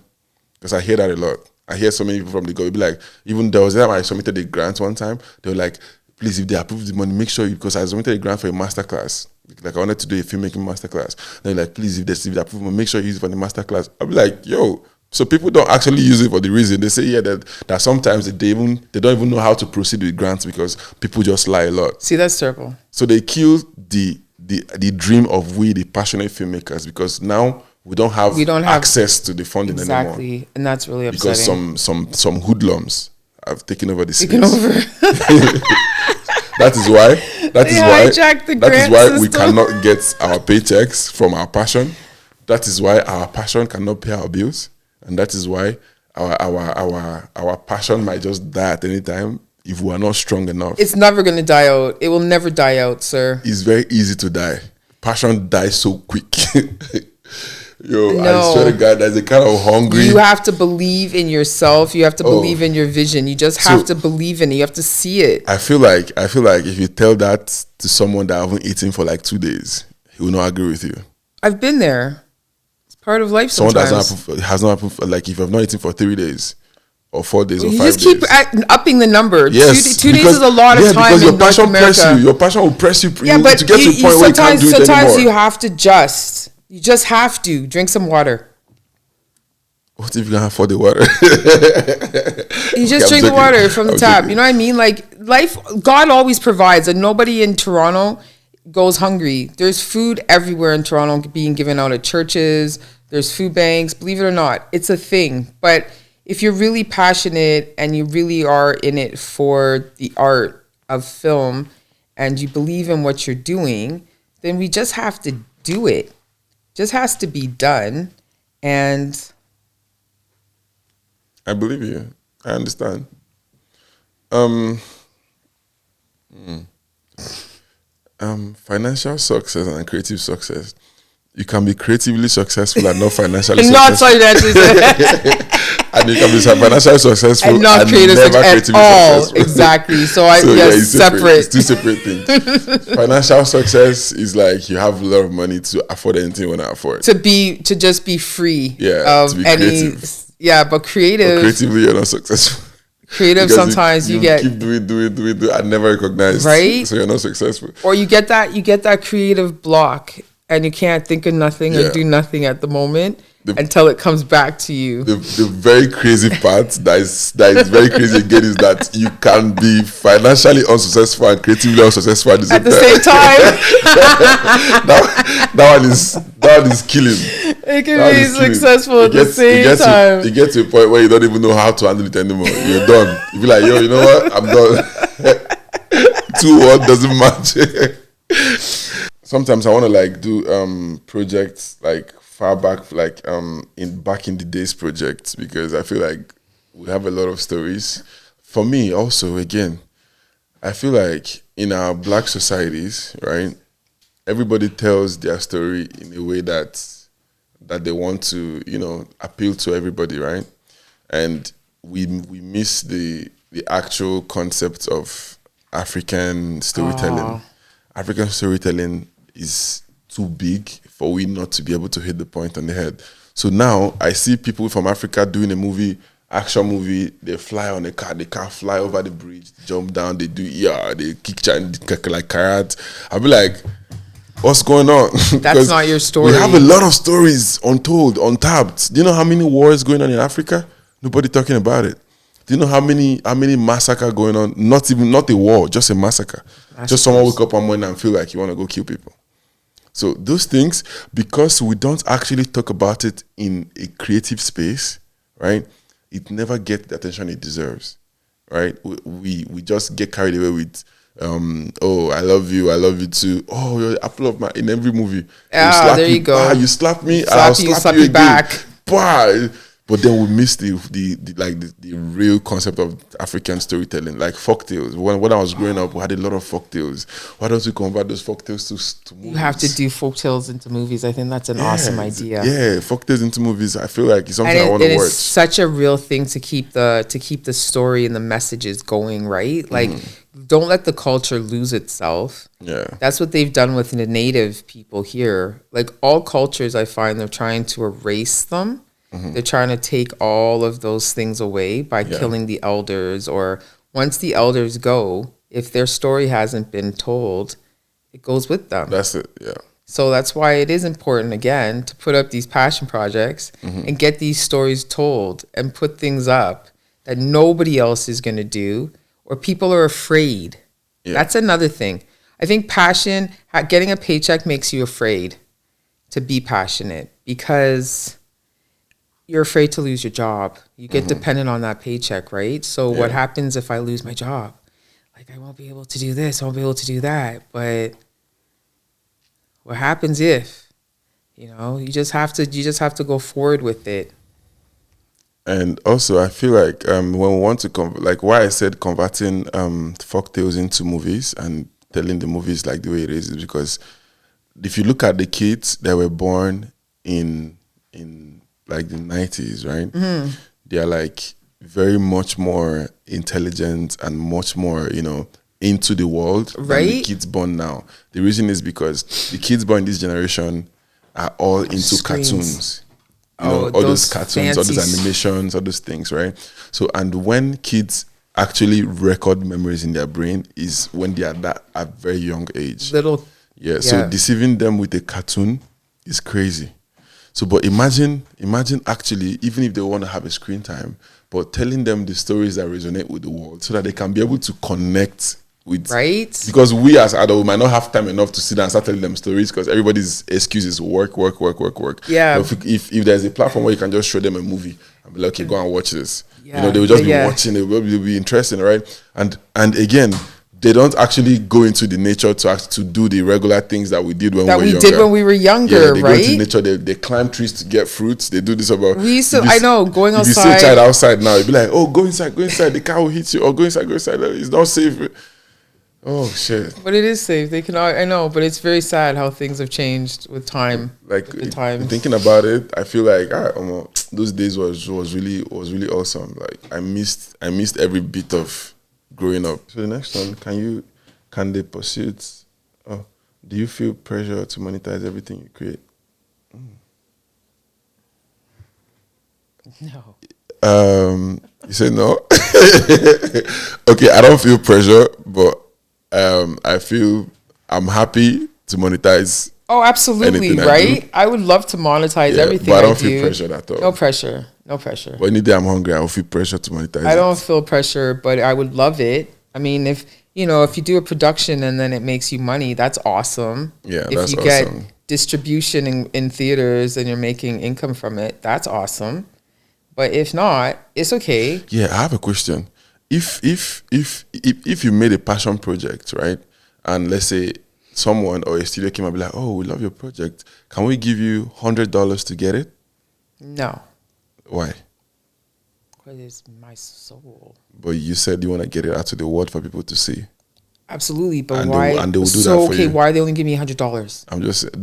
Because I hear that a lot. I hear so many people from the government be like, even there was that I submitted a grant one time, they were like, please, if they approve the money, make sure because I submitted a grant for a masterclass. Like I wanted to do a filmmaking masterclass. They're like, please, if they approve, make sure you use it for the masterclass. I'll be like, yo, so people don't actually use it for the reason. They say, that sometimes they don't even know how to proceed with grants because people just lie a lot. See, that's terrible. So they kill the dream of the passionate filmmakers, because now we don't have access to the funding anymore. Exactly, and that's really upsetting. Because some hoodlums have taken over the space. That is why we cannot get our paychecks from our passion. That is why our passion cannot pay our bills, and that is why our passion might just die at any time if we are not strong enough. It's never going to die out. It will never die out, sir. It's very easy to die. Passion dies so quick. I swear to God, there's a kind of hungry. You have to believe in yourself. You have to believe in your vision. You just have to believe in it. You have to see it. I feel like if you tell that to someone that haven't eaten for like 2 days, he will not agree with you. I've been there. It's part of life. Someone that has not like if you have not eaten for 3 days or 4 days or 5 days. You just keep upping the number. Yes, two days is a lot of time. Because your passion press you. Your passion will press you. Yeah, but to get to a point where you can't do it anymore. Sometimes you have to You just have to drink some water. What if you can't afford the water? You just drink the water from the tap. You know what I mean? Like, life, God always provides, and nobody in Toronto goes hungry. There's food everywhere in Toronto being given out at churches. There's food banks. Believe it or not, it's a thing. But if you're really passionate and you really are in it for the art of film and you believe in what you're doing, then we just have to do it. Just has to be done. And I believe you. I understand. Financial success and creative success. You can be creatively successful and not financially not successful. And you can be financially successful and not creative at all. Successful. Exactly. So it's separate. It's two separate things. Financial success is like you have a lot of money to afford anything you want to afford. To just be free. Yeah. Of to be any. creative. Yeah, but creative. But creatively, you're not successful. Creative, sometimes you get keep doing, and never recognized. Right. So you're not successful. Or you get that creative block, and you can't think of nothing or do nothing at the moment until it comes back to you. The very crazy part that is very crazy again is that you can be financially unsuccessful and creatively unsuccessful at the same time. that one is killing. It can be successful at the same time. You get to a point where you don't even know how to handle it anymore. You're done. You be like, yo, you know what? I'm done. 2-1 doesn't match. Sometimes I want to like do projects like far back, like back in the days projects, because I feel like we have a lot of stories. For me, also, again, I feel like in our black societies, right, everybody tells their story in a way that they want to, appeal to everybody, right? And we miss the actual concept of African storytelling. African storytelling is too big for we not to be able to hit the point on the head. So now I see people from Africa doing a movie, action movie, they fly on a car, they can't fly over the bridge, jump down, they do, they kick like karate. I'll be like, what's going on? That's not your story. We have a lot of stories untold, untapped. Do you know how many wars going on in Africa? Nobody talking about it. Do you know how many massacre going on? Not a war, just a massacre. Just someone wake up one morning and feel like you want to go kill people. So those things, because we don't actually talk about it in a creative space, right? It never gets the attention it deserves, right? We just get carried away with, I love you too. Oh, you're the apple of my, in every movie. There you go. You slap me, I'll slap you again. Back. Bah. But then we miss the real concept of African storytelling, like folktales. When I was growing up, we had a lot of folktales. Why don't we convert those folktales to movies? You have to do folktales into movies. I think that's an awesome idea. Yeah, folktales into movies. I feel like it's something I want to watch. It's such a real thing to keep the story and the messages going, right? Like, don't let the culture lose itself. Yeah, that's what they've done with the native people here. Like all cultures, I find they're trying to erase them. They're trying to take all of those things away by killing the elders, or once the elders go, if their story hasn't been told, it goes with them. That's it, yeah. So that's why it is important, again, to put up these passion projects and get these stories told and put things up that nobody else is going to do, or people are afraid. Yeah. That's another thing. I think passion, getting a paycheck makes you afraid to be passionate, because you're afraid to lose your job. You get dependent on that paycheck, right? So what happens if I lose my job? Like, I won't be able to do this, I won't be able to do that. But what happens if? You just have to go forward with it. And also, I feel like when we want to why I said converting folktales into movies and telling the movies like the way it is because if you look at the kids that were born in like the 90s, right? They are like very much more intelligent and much more, into the world than the kids born now. The reason is because the kids born in this generation are all into cartoons. All those cartoons, all those animations, all those things, right? So, and when kids actually record memories in their brain is when they are at a very young age. So deceiving them with a cartoon is crazy. So, but imagine actually, even if they want to have a screen time, but telling them the stories that resonate with the world so that they can be able to connect with. Right. Because we as adults might not have time enough to sit down and start telling them stories because everybody's excuse is work. Yeah. But if there's a platform where you can just show them a movie and be like, okay, go and watch this. Yeah. They will just be watching, it will be interesting, right? And again, they don't actually go into the nature to do the regular things that we did when we were younger. Did when we were younger, they right? go into nature, they climb trees to get fruits. They do this about. We used to, going outside. If you see a child outside now, you'd be like, oh, go inside, the car will hit you, or go inside, it's not safe. Oh, shit. But it is safe. They can, I know, but it's very sad how things have changed with time. Like, thinking about it, I feel like those days was really awesome. Like, I missed every bit of growing up. So the next one, can the pursuits, do you feel pressure to monetize everything you create? No. You say no? Okay, I don't feel pressure, but I feel I'm happy to monetize. Oh, absolutely, right? I would love to monetize everything but I don't feel pressure at all. No pressure. But any day I'm hungry, I will feel pressure to monetize. I don't feel pressure, but I would love it. I mean, if you do a production and then it makes you money, that's awesome. Yeah, if that's you awesome. Get distribution in theaters and you're making income from it, that's awesome. But if not, it's okay. Yeah, I have a question. If you made a passion project, right, and let's say someone or a studio came and be like, oh, we love your project, can we give you $100 to get it? No. Why? Because it's my soul. But you said you want to get it out to the world for people to see. Absolutely, but and why? They will do that for you. Why are they only giving me $100? I'm just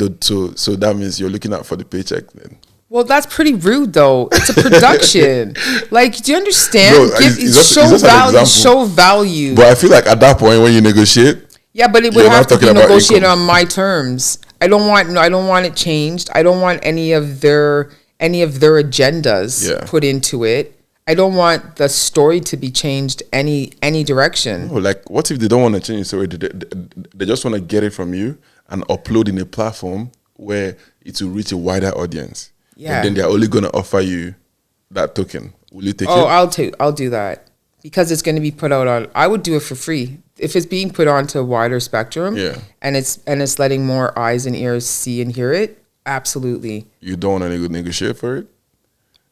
so that means you're looking out for the paycheck then. Well, that's pretty rude, though. It's a production. Like, do you understand? No, show value. But I feel like at that point when you negotiate, yeah, but it would have to be negotiated on my terms. I don't want it changed. I don't want any of their agendas put into it. I don't want the story to be changed any direction. Oh, like what if they don't want to change the story? They just want to get it from you and upload in a platform where it will reach a wider audience. Yeah. But then they're only going to offer you that token. Will you take it? Oh, I'll do that because it's going to be put out on. I would do it for free if it's being put onto a wider spectrum. Yeah. And it's letting more eyes and ears see and hear it. Absolutely. You don't want to negotiate for it?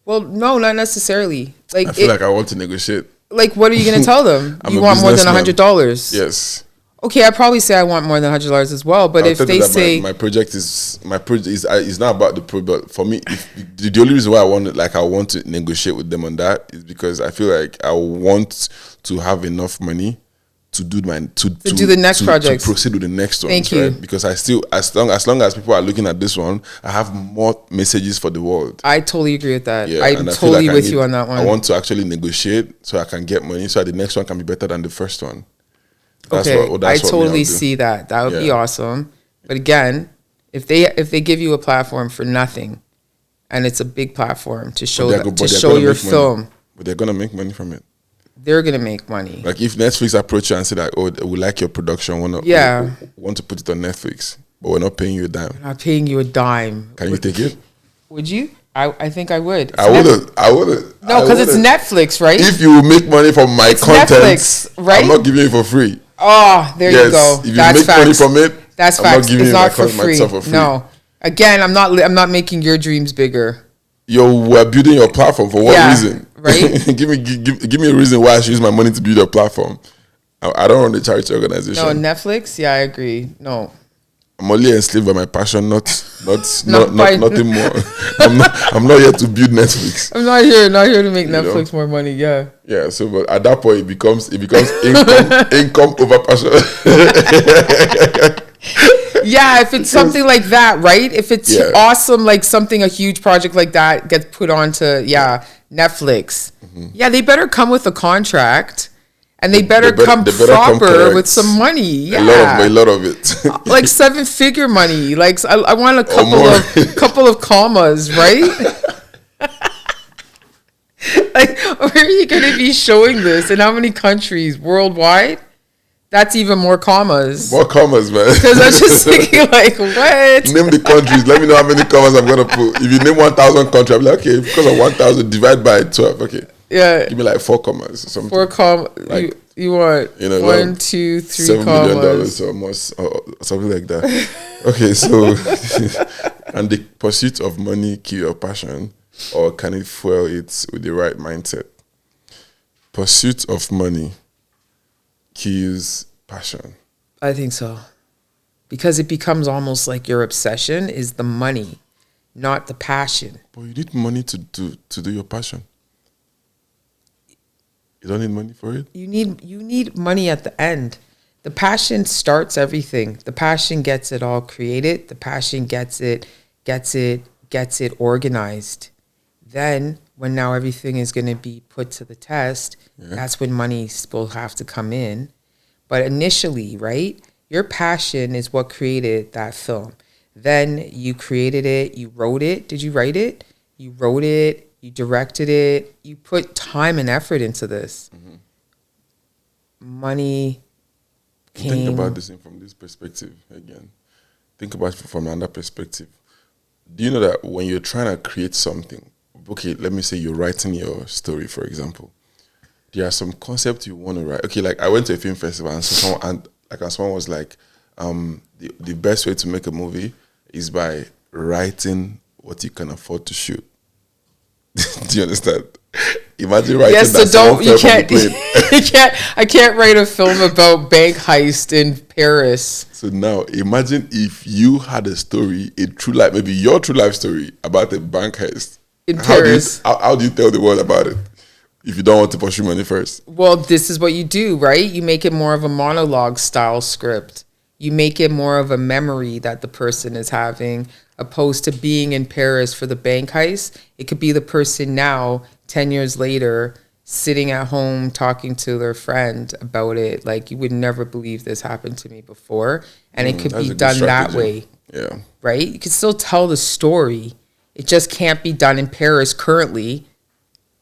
Well, no, not necessarily. Like I feel like I want to negotiate. Like, what are you going to tell them? You want more than $100? Yes. Okay, I probably say I want more than $100 as well. But if they say my project is not about the product for me. The only reason why I want to negotiate with them on that is because I feel like I want to have enough money to do the next project, to proceed with the next one. Thank you. Right? Because I still, as long as people are looking at this one, I have more messages for the world. I totally agree with that. Yeah, I'm totally with you on that one. I want to actually negotiate so I can get money so that the next one can be better than the first one. I totally see that. That would be awesome. But again, if they give you a platform for nothing, and it's a big platform to show your film, but they're gonna make money from it. They're gonna make money. Like if Netflix approach you and say that, oh, we like your production, want to put it on Netflix, but we're not paying you a dime. We're not paying you a dime. Can you take it? Would you? I think I would. I wouldn't. No, because it's Netflix, right? If you make money from my content, Netflix, right? I'm not giving you for free. Oh, there you go. If you make money from it, that's facts. It's not for free. No. Again, I'm not making your dreams bigger. We're building your platform for what reason? Right? give me a reason why I should use my money to build a platform. I don't run a charity organization. No, Netflix? Yeah, I agree. No. I'm only enslaved by my passion, nothing more. I'm not here to build Netflix. I'm not here to make Netflix more money. Yeah. Yeah. So, but at that point, it becomes income over passion. Yeah, if it's something like that, right? If it's awesome, like a huge project like that gets put onto Netflix. Mm-hmm. Yeah, they better come with a contract. And they better come proper with some money. Yeah. A lot of it. Like 7-figure money. Like I want a couple of commas, right? Like, where are you going to be showing this? In how many countries? Worldwide? That's even more commas. More commas, man. Because I'm just thinking, like, what? Name the countries. Let me know how many commas I'm gonna put. If you name 1,000 countries, I'm like, okay, because of 1,000, divide by 12. Okay, Yeah. give me like 4 commas or something. 4 commas. Like, you want, you know, 1, 2, 3 $7 million commas. almost, or something like that. Okay, so and the pursuit of money kill your passion, or can it fuel it with the right mindset? Pursuit of money kills passion. I think so. Because it becomes almost like your obsession is the money, not the passion. But you need money to do your passion. You don't need money for it? You need money at the end. The passion starts everything. The passion gets it all created. The passion gets it organized. Then when now everything is going to be put to the test, that's when money will have to come in. But initially, right, your passion is what created that film. Then you created it, you wrote it. Did you write it? You wrote it, you directed it. You put time and effort into this. Money came. Think about this thing from this perspective again. Think about it from another perspective. Do you know that when you're trying to create something, okay, let me say you're writing your story, for example. There are some concepts you want to write. Okay, like I went to a film festival and someone was like, the best way to make a movie is by writing what you can afford to shoot. Do you understand? Imagine writing that. So you can't. I can't write a film about bank heist in Paris. So now imagine if you had a story, a true life, maybe your true life story about a bank heist in Paris. How do you tell the world about it if you don't want to pursue money first? Well, this is what you do, right? You make it more of a monologue style script. You make it more of a memory that the person is having, opposed to being in Paris for the bank heist. It could be the person now, 10 years later, sitting at home talking to their friend about it. Like, you would never believe this happened to me before. And it could be done that way. Yeah. Right? You can still tell the story. It just can't be done in Paris currently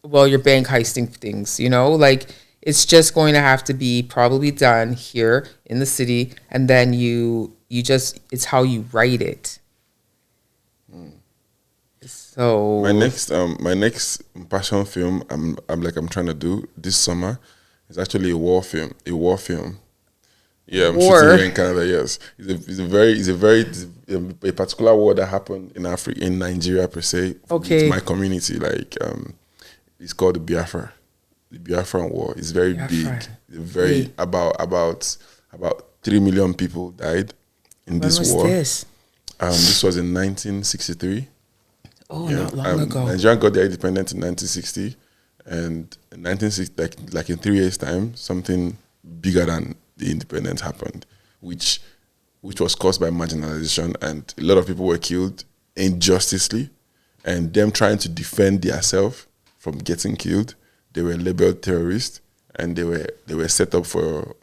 while you're bank heisting things, you know? Like, it's just going to have to be probably done here in the city, and then you just, it's how you write it. So my next passion film I'm trying to do this summer is actually a war film. Yeah, I'm shooting here in Canada. Yes, it's a particular war that happened in Africa, in Nigeria per se. Okay, it's my community. Like it's called the Biafran War. It's very big. It's about 3 million people died in this war. This was in 1963. Oh, yeah. Not long ago. Nigeria got their independence in 1960, and in 1960, like in 3 years' time, something bigger than the independence happened, which was caused by marginalization, and a lot of people were killed injusticely, and them trying to defend themselves from getting killed, they were labeled terrorists, and they were set up for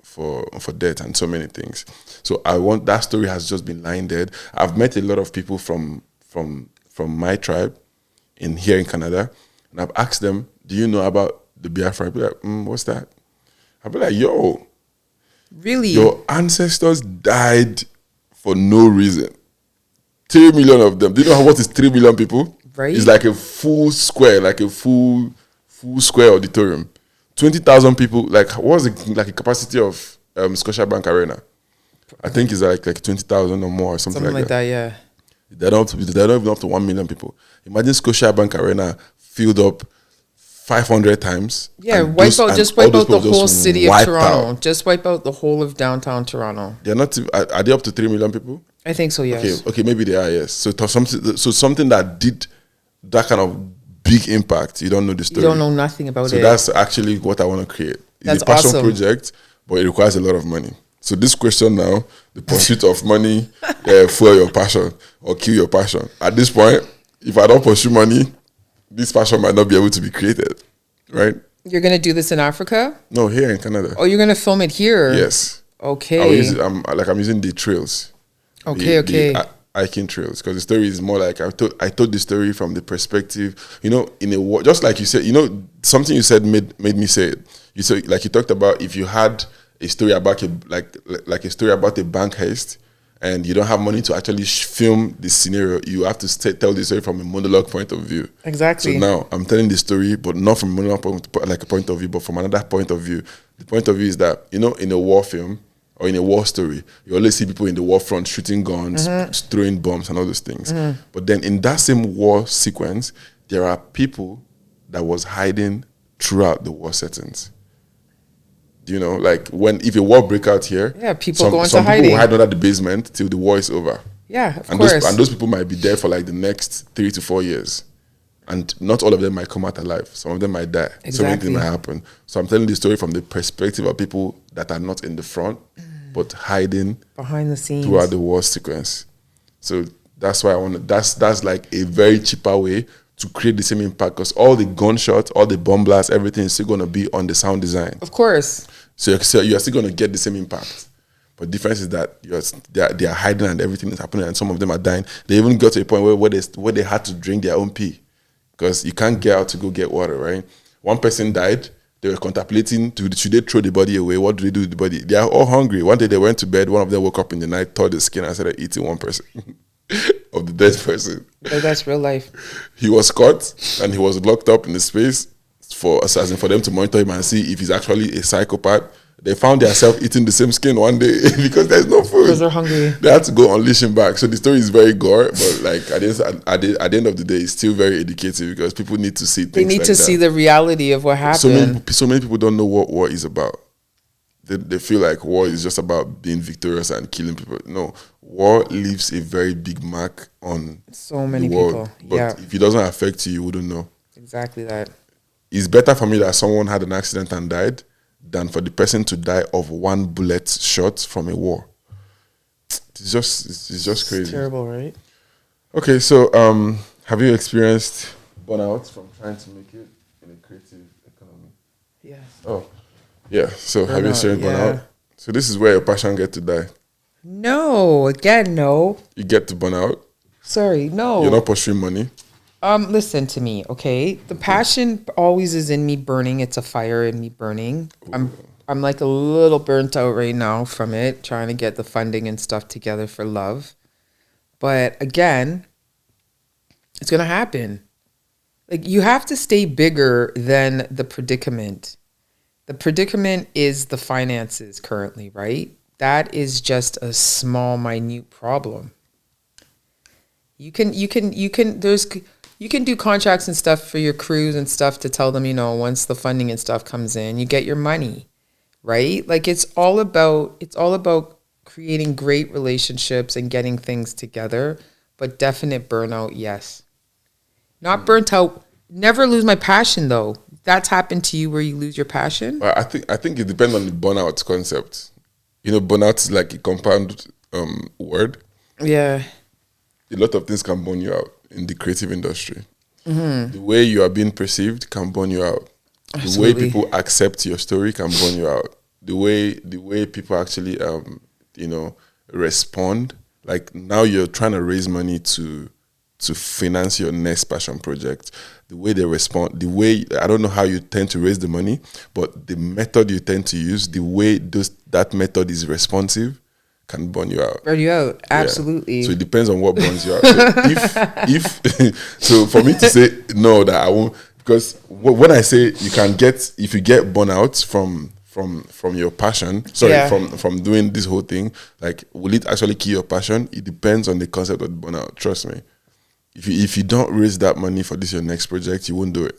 death and so many things. So that story has just been lying dead. I've met a lot of people from my tribe here in Canada, and I've asked them, do you know about the Biafra? I'd be like, what's that? I'd be like, yo, really? Your ancestors died for no reason. 3 million of them. Do you know what is 3 million people? Right. It's like a full square, like a full square auditorium. 20,000 people, like what was like a capacity of Scotiabank Arena? I think it's like 20,000 or more or something like that. Yeah. They're not even up to 1 million people. Imagine Scotiabank Arena filled up 500 times. Yeah, wipe out the whole city of Toronto. Just wipe out the whole of downtown Toronto. They're not. Are they up to 3 million people? I think so. Yes. Okay, maybe they are. Yes. So something that did that kind of big impact. You don't know the story. You don't know nothing about it. So that's actually what I want to create. It's a passion project, but it requires a lot of money. So this question now, the pursuit of money, fuel your passion or kill your passion. At this point, if I don't pursue money, this passion might not be able to be created, right? You're going to do this in Africa? No, here in Canada. Oh, you're going to film it here? Yes. Okay. I'm using the trails. Okay. The hiking trails, because the story is more like I told the story from the perspective, in a war, just like you said, something you said made me say it. You talked about if you had a story about like a story about a bank heist, and you don't have money to actually film the scenario, you have to tell the story from a monologue point of view. Exactly. So now I'm telling the story, but not from a monologue like a point of view, but from another point of view. The point of view is that, you know, in a war film or in a war story, you always see people in the war front shooting guns, throwing bombs and all those things. But then in that same war sequence, there are people that was hiding throughout the war settings. You know, like if a war break out here, people go into some hiding. people will hide under the basement till the war is over. Yeah, of course. And those people might be there for like the next 3 to 4 years. And not all of them might come out alive. Some of them might die. Exactly. So many things might happen. So I'm telling the story from the perspective of people that are not in the front, but hiding behind the scenes throughout the war sequence. So that's why that's like a very cheaper way to create the same impact, because all the gunshots, all the bomb blasts, everything is still going to be on the sound design. Of course. So you're still going to get the same impact. But the difference is that they are hiding and everything is happening, and some of them are dying. They even got to a point where they had to drink their own pee, because you can't get out to go get water, right? One person died. They were contemplating, should they throw the body away? What do they do with the body? They are all hungry. One day they went to bed. One of them woke up in the night, tore the skin, and started eating one person of the dead person. But that's real life. He was caught and he was locked up in the space for them to monitor him and see if he's actually a psychopath. They found themselves eating the same skin one day because there's no food. Because they're hungry. They had to go unleash him back. So the story is very gore, but like at the end of the day, it's still very educative, because people need to see things They need like to that. see the reality of what happened. So many people don't know what war is about. They feel like war is just about being victorious and killing people. No, war leaves a very big mark on so many the world. people. But if it doesn't affect you, you wouldn't know. Exactly that. It's better for me that someone had an accident and died than for the person to die of one bullet shot from a war. It's just crazy. It's terrible, right? Okay, so have you experienced burnout from trying to make it in a creative economy? Yes. Oh, yeah. So have you Burnout, experienced burnout? So this is where your passion get to die. No, again, no. You get to burn out. Sorry, no. You're not pursuing money. Listen to me, okay? The passion always is in me burning. It's a fire in me burning. I'm like a little burnt out right now from it, trying to get the funding and stuff together for love. But again, it's going to happen. Like, you have to stay bigger than the predicament. The predicament is the finances currently, right? That is just a small, minute problem. You can do contracts and stuff for your crews and stuff to tell them, you know, once the funding and stuff comes in, you get your money, right? Like, it's all about creating great relationships and getting things together, but definite burnout, yes. Not burnt out. Never lose my passion, though. That's happened to you where you lose your passion? Well, I think it depends on the burnout concept. You know, burnout is like a compound word. Yeah. A lot of things can burn you out in the creative industry. Mm-hmm. The way you are being perceived can burn you out. Absolutely. The way people accept your story can burn you out. The way people actually respond. Like, now you're trying to raise money to finance your next passion project. The way they respond, I don't know how you tend to raise the money, but the method you tend to use, the way that method is responsive, can burn you out. Burn you out, absolutely. Yeah. So it depends on what burns you out. So so for me to say no, that I won't, because when I say if you get burnout from your passion, from doing this whole thing, like, will it actually kill your passion? It depends on the concept of the burnout. Trust me. If you don't raise that money for your next project, you won't do it.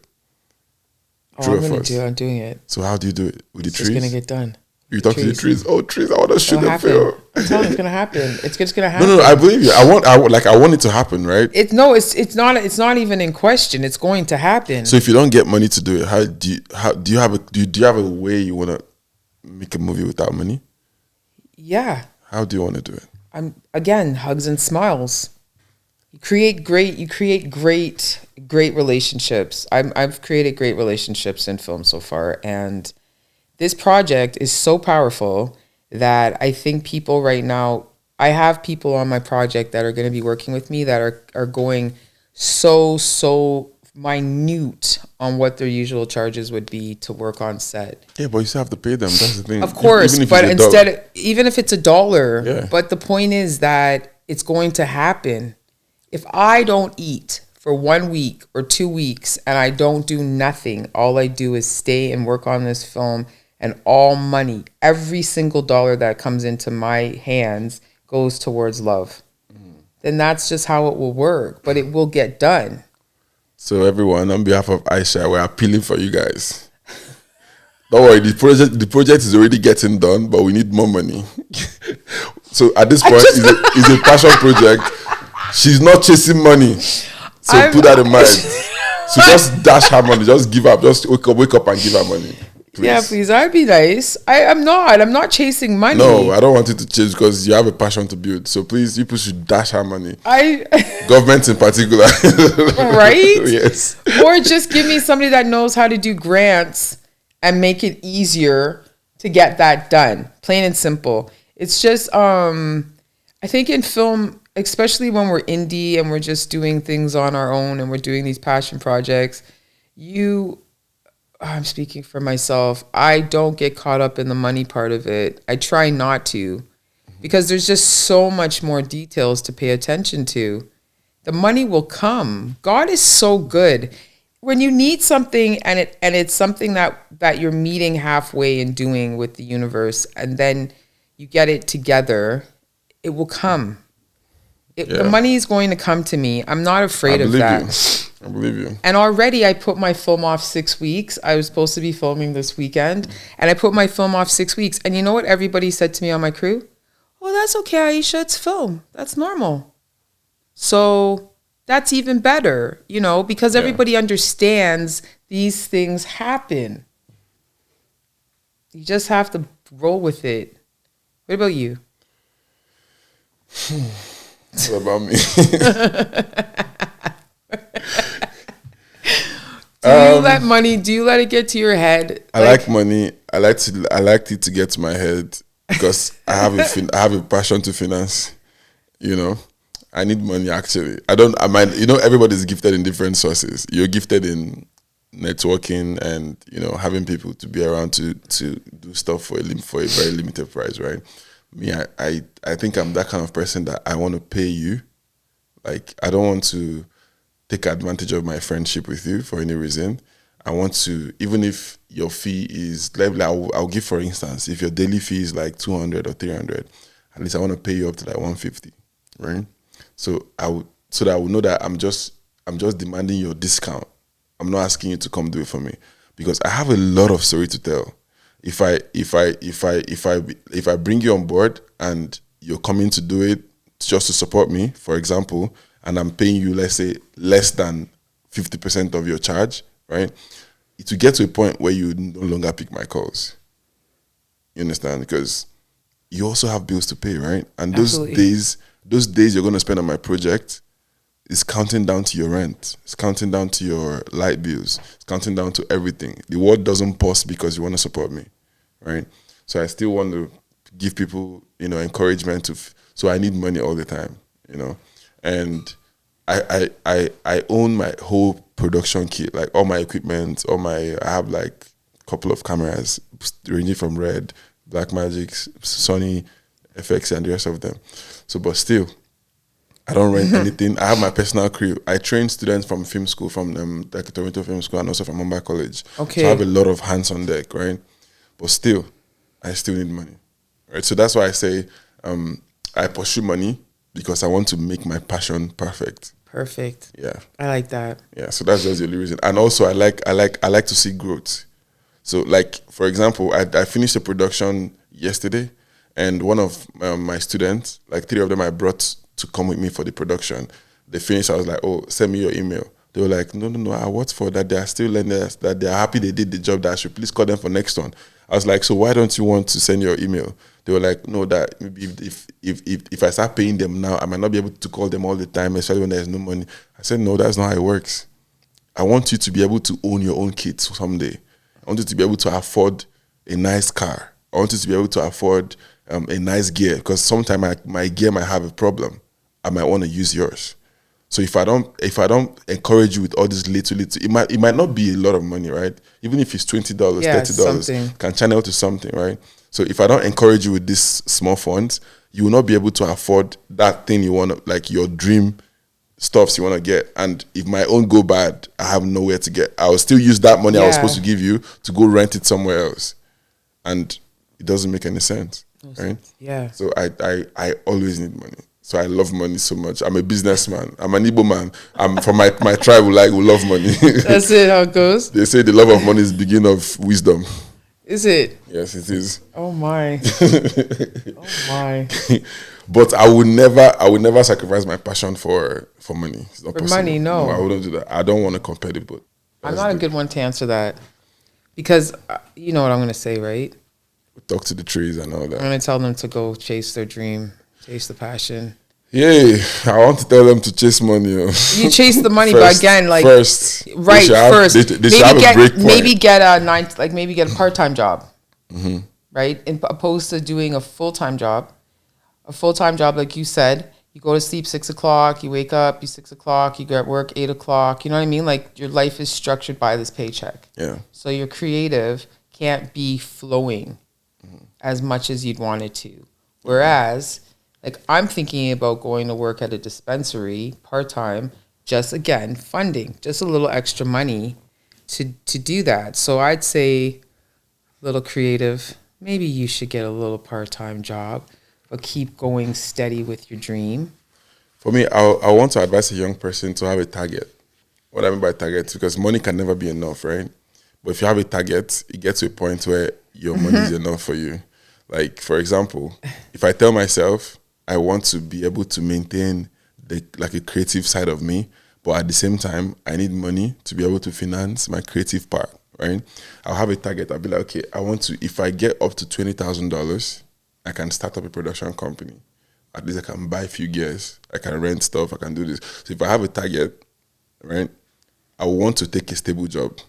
I'm doing it. So how do you do it? With the trees? It's just gonna get done. You talk to the trees. Oh, trees! I want to shoot them. Fail. I'm telling you, it's gonna happen. It's just gonna happen. No, I believe you. I want it to happen, right? It's not even in question. It's going to happen. So if you don't get money to do it, do you have a way you want to make a movie without money? Yeah. How do you want to do it? Again, hugs and smiles. You create great relationships. I've created great relationships in film so far, and this project is so powerful that I think people right now, I have people on my project that are going to be working with me that are going so minute on what their usual charges would be to work on set. Yeah, but you still have to pay them. That's the thing. Of course, Even if but it's instead, even if it's $1, Yeah. but the point is that it's going to happen. If I don't eat for 1 week or 2 weeks and I don't do nothing, all I do is stay and work on this film, and all money, every single dollar that comes into my hands goes towards love, then that's just how it will work, but it will get done. So everyone, on behalf of Aisha, we're appealing for you guys. Don't worry, the project is already getting done, but we need more money. So at this point, it's a passion project. She's not chasing money. So put that in mind. So just dash her money. Just give up. Just wake up and give her money. Please. Yeah, please. I'd be nice. I'm not chasing money. No, I don't want you to chase because you have a passion to build. So please, people should dash her money. Government in particular. Right? Yes. Or just give me somebody that knows how to do grants and make it easier to get that done. Plain and simple. It's just, I think in film, especially when we're indie and we're just doing things on our own and we're doing these passion projects, I'm speaking for myself. I don't get caught up in the money part of it. I try not to, because there's just so much more details to pay attention to. The money will come. God is so good. When you need something and it's something that you're meeting halfway and doing with the universe, and then you get it together, it will come. The money is going to come to me. I'm not afraid of that. I believe you. And already I put my film off 6 weeks. I was supposed to be filming this weekend, and I put my film off 6 weeks. And you know what everybody said to me on my crew? Oh, that's okay, Aisha, it's film. That's normal. So that's even better, because everybody understands these things happen. You just have to roll with it. What about you? What about me? Do you let it get to your head? I like money. I like it to get to my head because I have a passion to finance. I need money actually. Everybody's gifted in different sources. You're gifted in networking and, having people to be around to do stuff for a very limited price, right? Me, I think I'm that kind of person that I want to pay you. Like, I don't want to take advantage of my friendship with you for any reason. I want to, even if your fee is, I'll give, for instance, if your daily fee is like 200 or 300, at least I want to pay you up to like 150, right? So that I will know that I'm just demanding your discount. I'm not asking you to come do it for me, because I have a lot of story to tell. If I bring you on board and you're coming to do it just to support me, for example, and I'm paying you, let's say, less than 50% of your charge, right? It will get to a point where you no longer pick my calls. You understand? Because you also have bills to pay, right? And those days you're going to spend on my project is counting down to your rent. It's counting down to your light bills. It's counting down to everything. The world doesn't pause because you want to support me, right? So I still want to give people, encouragement so I need money all the time, and I own my whole production kit, like all my equipment, I have like a couple of cameras ranging from Red, Blackmagic, Sony, FX, and the rest of them. So, but still, I don't rent anything. I have my personal crew. I train students from film school, from Toronto Film School, and also from Mumbai College. Okay. So I have a lot of hands on deck, right? But still, I still need money, right? So that's why I say I pursue money because I want to make my passion perfect. Perfect. Yeah. I like that. Yeah. So that's just the only reason. And also, I like to see growth. So, like, for example, I finished a production yesterday, and one of my students, like 3 of them, I brought to come with me for the production. They finished. I was like, "Oh, send me your email." They were like, "No, I worked for that. They are still learners. That they are happy they did the job. That I should please call them for next one." I was like, "So why don't you want to send your email?" They were like, "No, that maybe if I start paying them now, I might not be able to call them all the time, especially when there's no money." I said, "No, that's not how it works. I want you to be able to own your own kids someday. I want you to be able to afford a nice car. I want you to be able to afford a nice gear, because sometimes my gear might have a problem. I might want to use yours. So if I don't encourage you with all this little, it might not be a lot of money, right? Even if it's $20, $30, something. can channel to something, right? So if I don't encourage you with this small funds, you will not be able to afford that thing you want to, like your dream stuffs you want to get. And if my own go bad, I have nowhere to get. I will still use that money I was supposed to give you to go rent it somewhere else. And it doesn't make any sense, right? Yeah. So I always need money. So I love money so much. I'm a businessman. I'm an Igbo man. I'm from my tribe. We love money. That's it. How it goes. They say the love of money is the beginning of wisdom. Is it? Yes, it is. Oh my. Oh my. But I would never sacrifice my passion for money. It's not For possible. money, no. I wouldn't do that. I don't want to compare the both. I'm not a good one to answer that because you know what I'm going to say, right? Talk to the trees and all that. I'm going to tell them to go chase their dream, chase the passion. Yeah, I want to tell them to chase money. You chase the money, but again, like first, right first. They should have a break point. Maybe get a part-time job, right? Opposed to doing a full-time job. A full-time job, like you said, you go to sleep 6 o'clock, you wake up, you 6 o'clock, you go at work 8 o'clock. You know what I mean? Like your life is structured by this paycheck. Yeah. So your creative can't be flowing as much as you'd want it to. Whereas, like I'm thinking about going to work at a dispensary part-time, just again, funding, just a little extra money to do that. So I'd say little creative, maybe you should get a little part-time job, but keep going steady with your dream. For me, I want to advise a young person to have a target. What I mean by target, because money can never be enough, right? But if you have a target, it gets to a point where your money is enough for you. Like, for example, if I tell myself I want to be able to maintain a creative side of me, but at the same time, I need money to be able to finance my creative part, right? I'll have a target. I'll be like, okay, I want to, if I get up to $20,000, I can start up a production company. At least I can buy a few gears. I can rent stuff. I can do this. So if I have a target, right, I want to take a stable job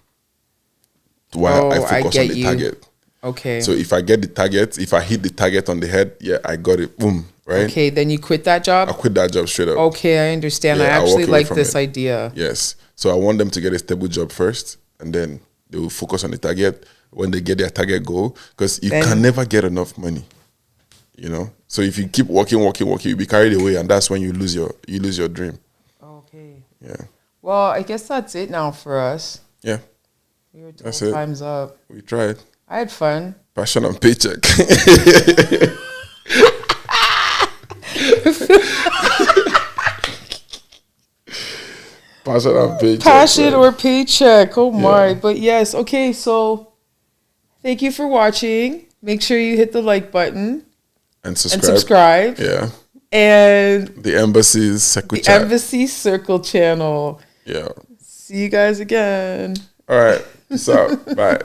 while I focus on the target. Okay. So if I get the target, if I hit the target on the head, yeah, I got it. Boom, right? Okay, then you quit that job? I quit that job straight up. Okay, I understand. Yeah, I actually like from this it. idea. Yes. So I want them to get a stable job first, and then they will focus on the target when they get their target goal, because you can never get enough money, you know? So if you keep working, you'll be carried away, and that's when you lose your dream. Okay. Yeah. Well, I guess that's it now for us. Yeah. We were told time's up. We tried. I had fun. Passion and paycheck. Passion and paycheck. Passion or paycheck. Oh my. But yes. Okay. So thank you for watching. Make sure you hit the like button. And subscribe. Yeah. And the Embassy's Circle Chat. Embassy Circle channel. Yeah. See you guys again. All right. Peace out. Bye.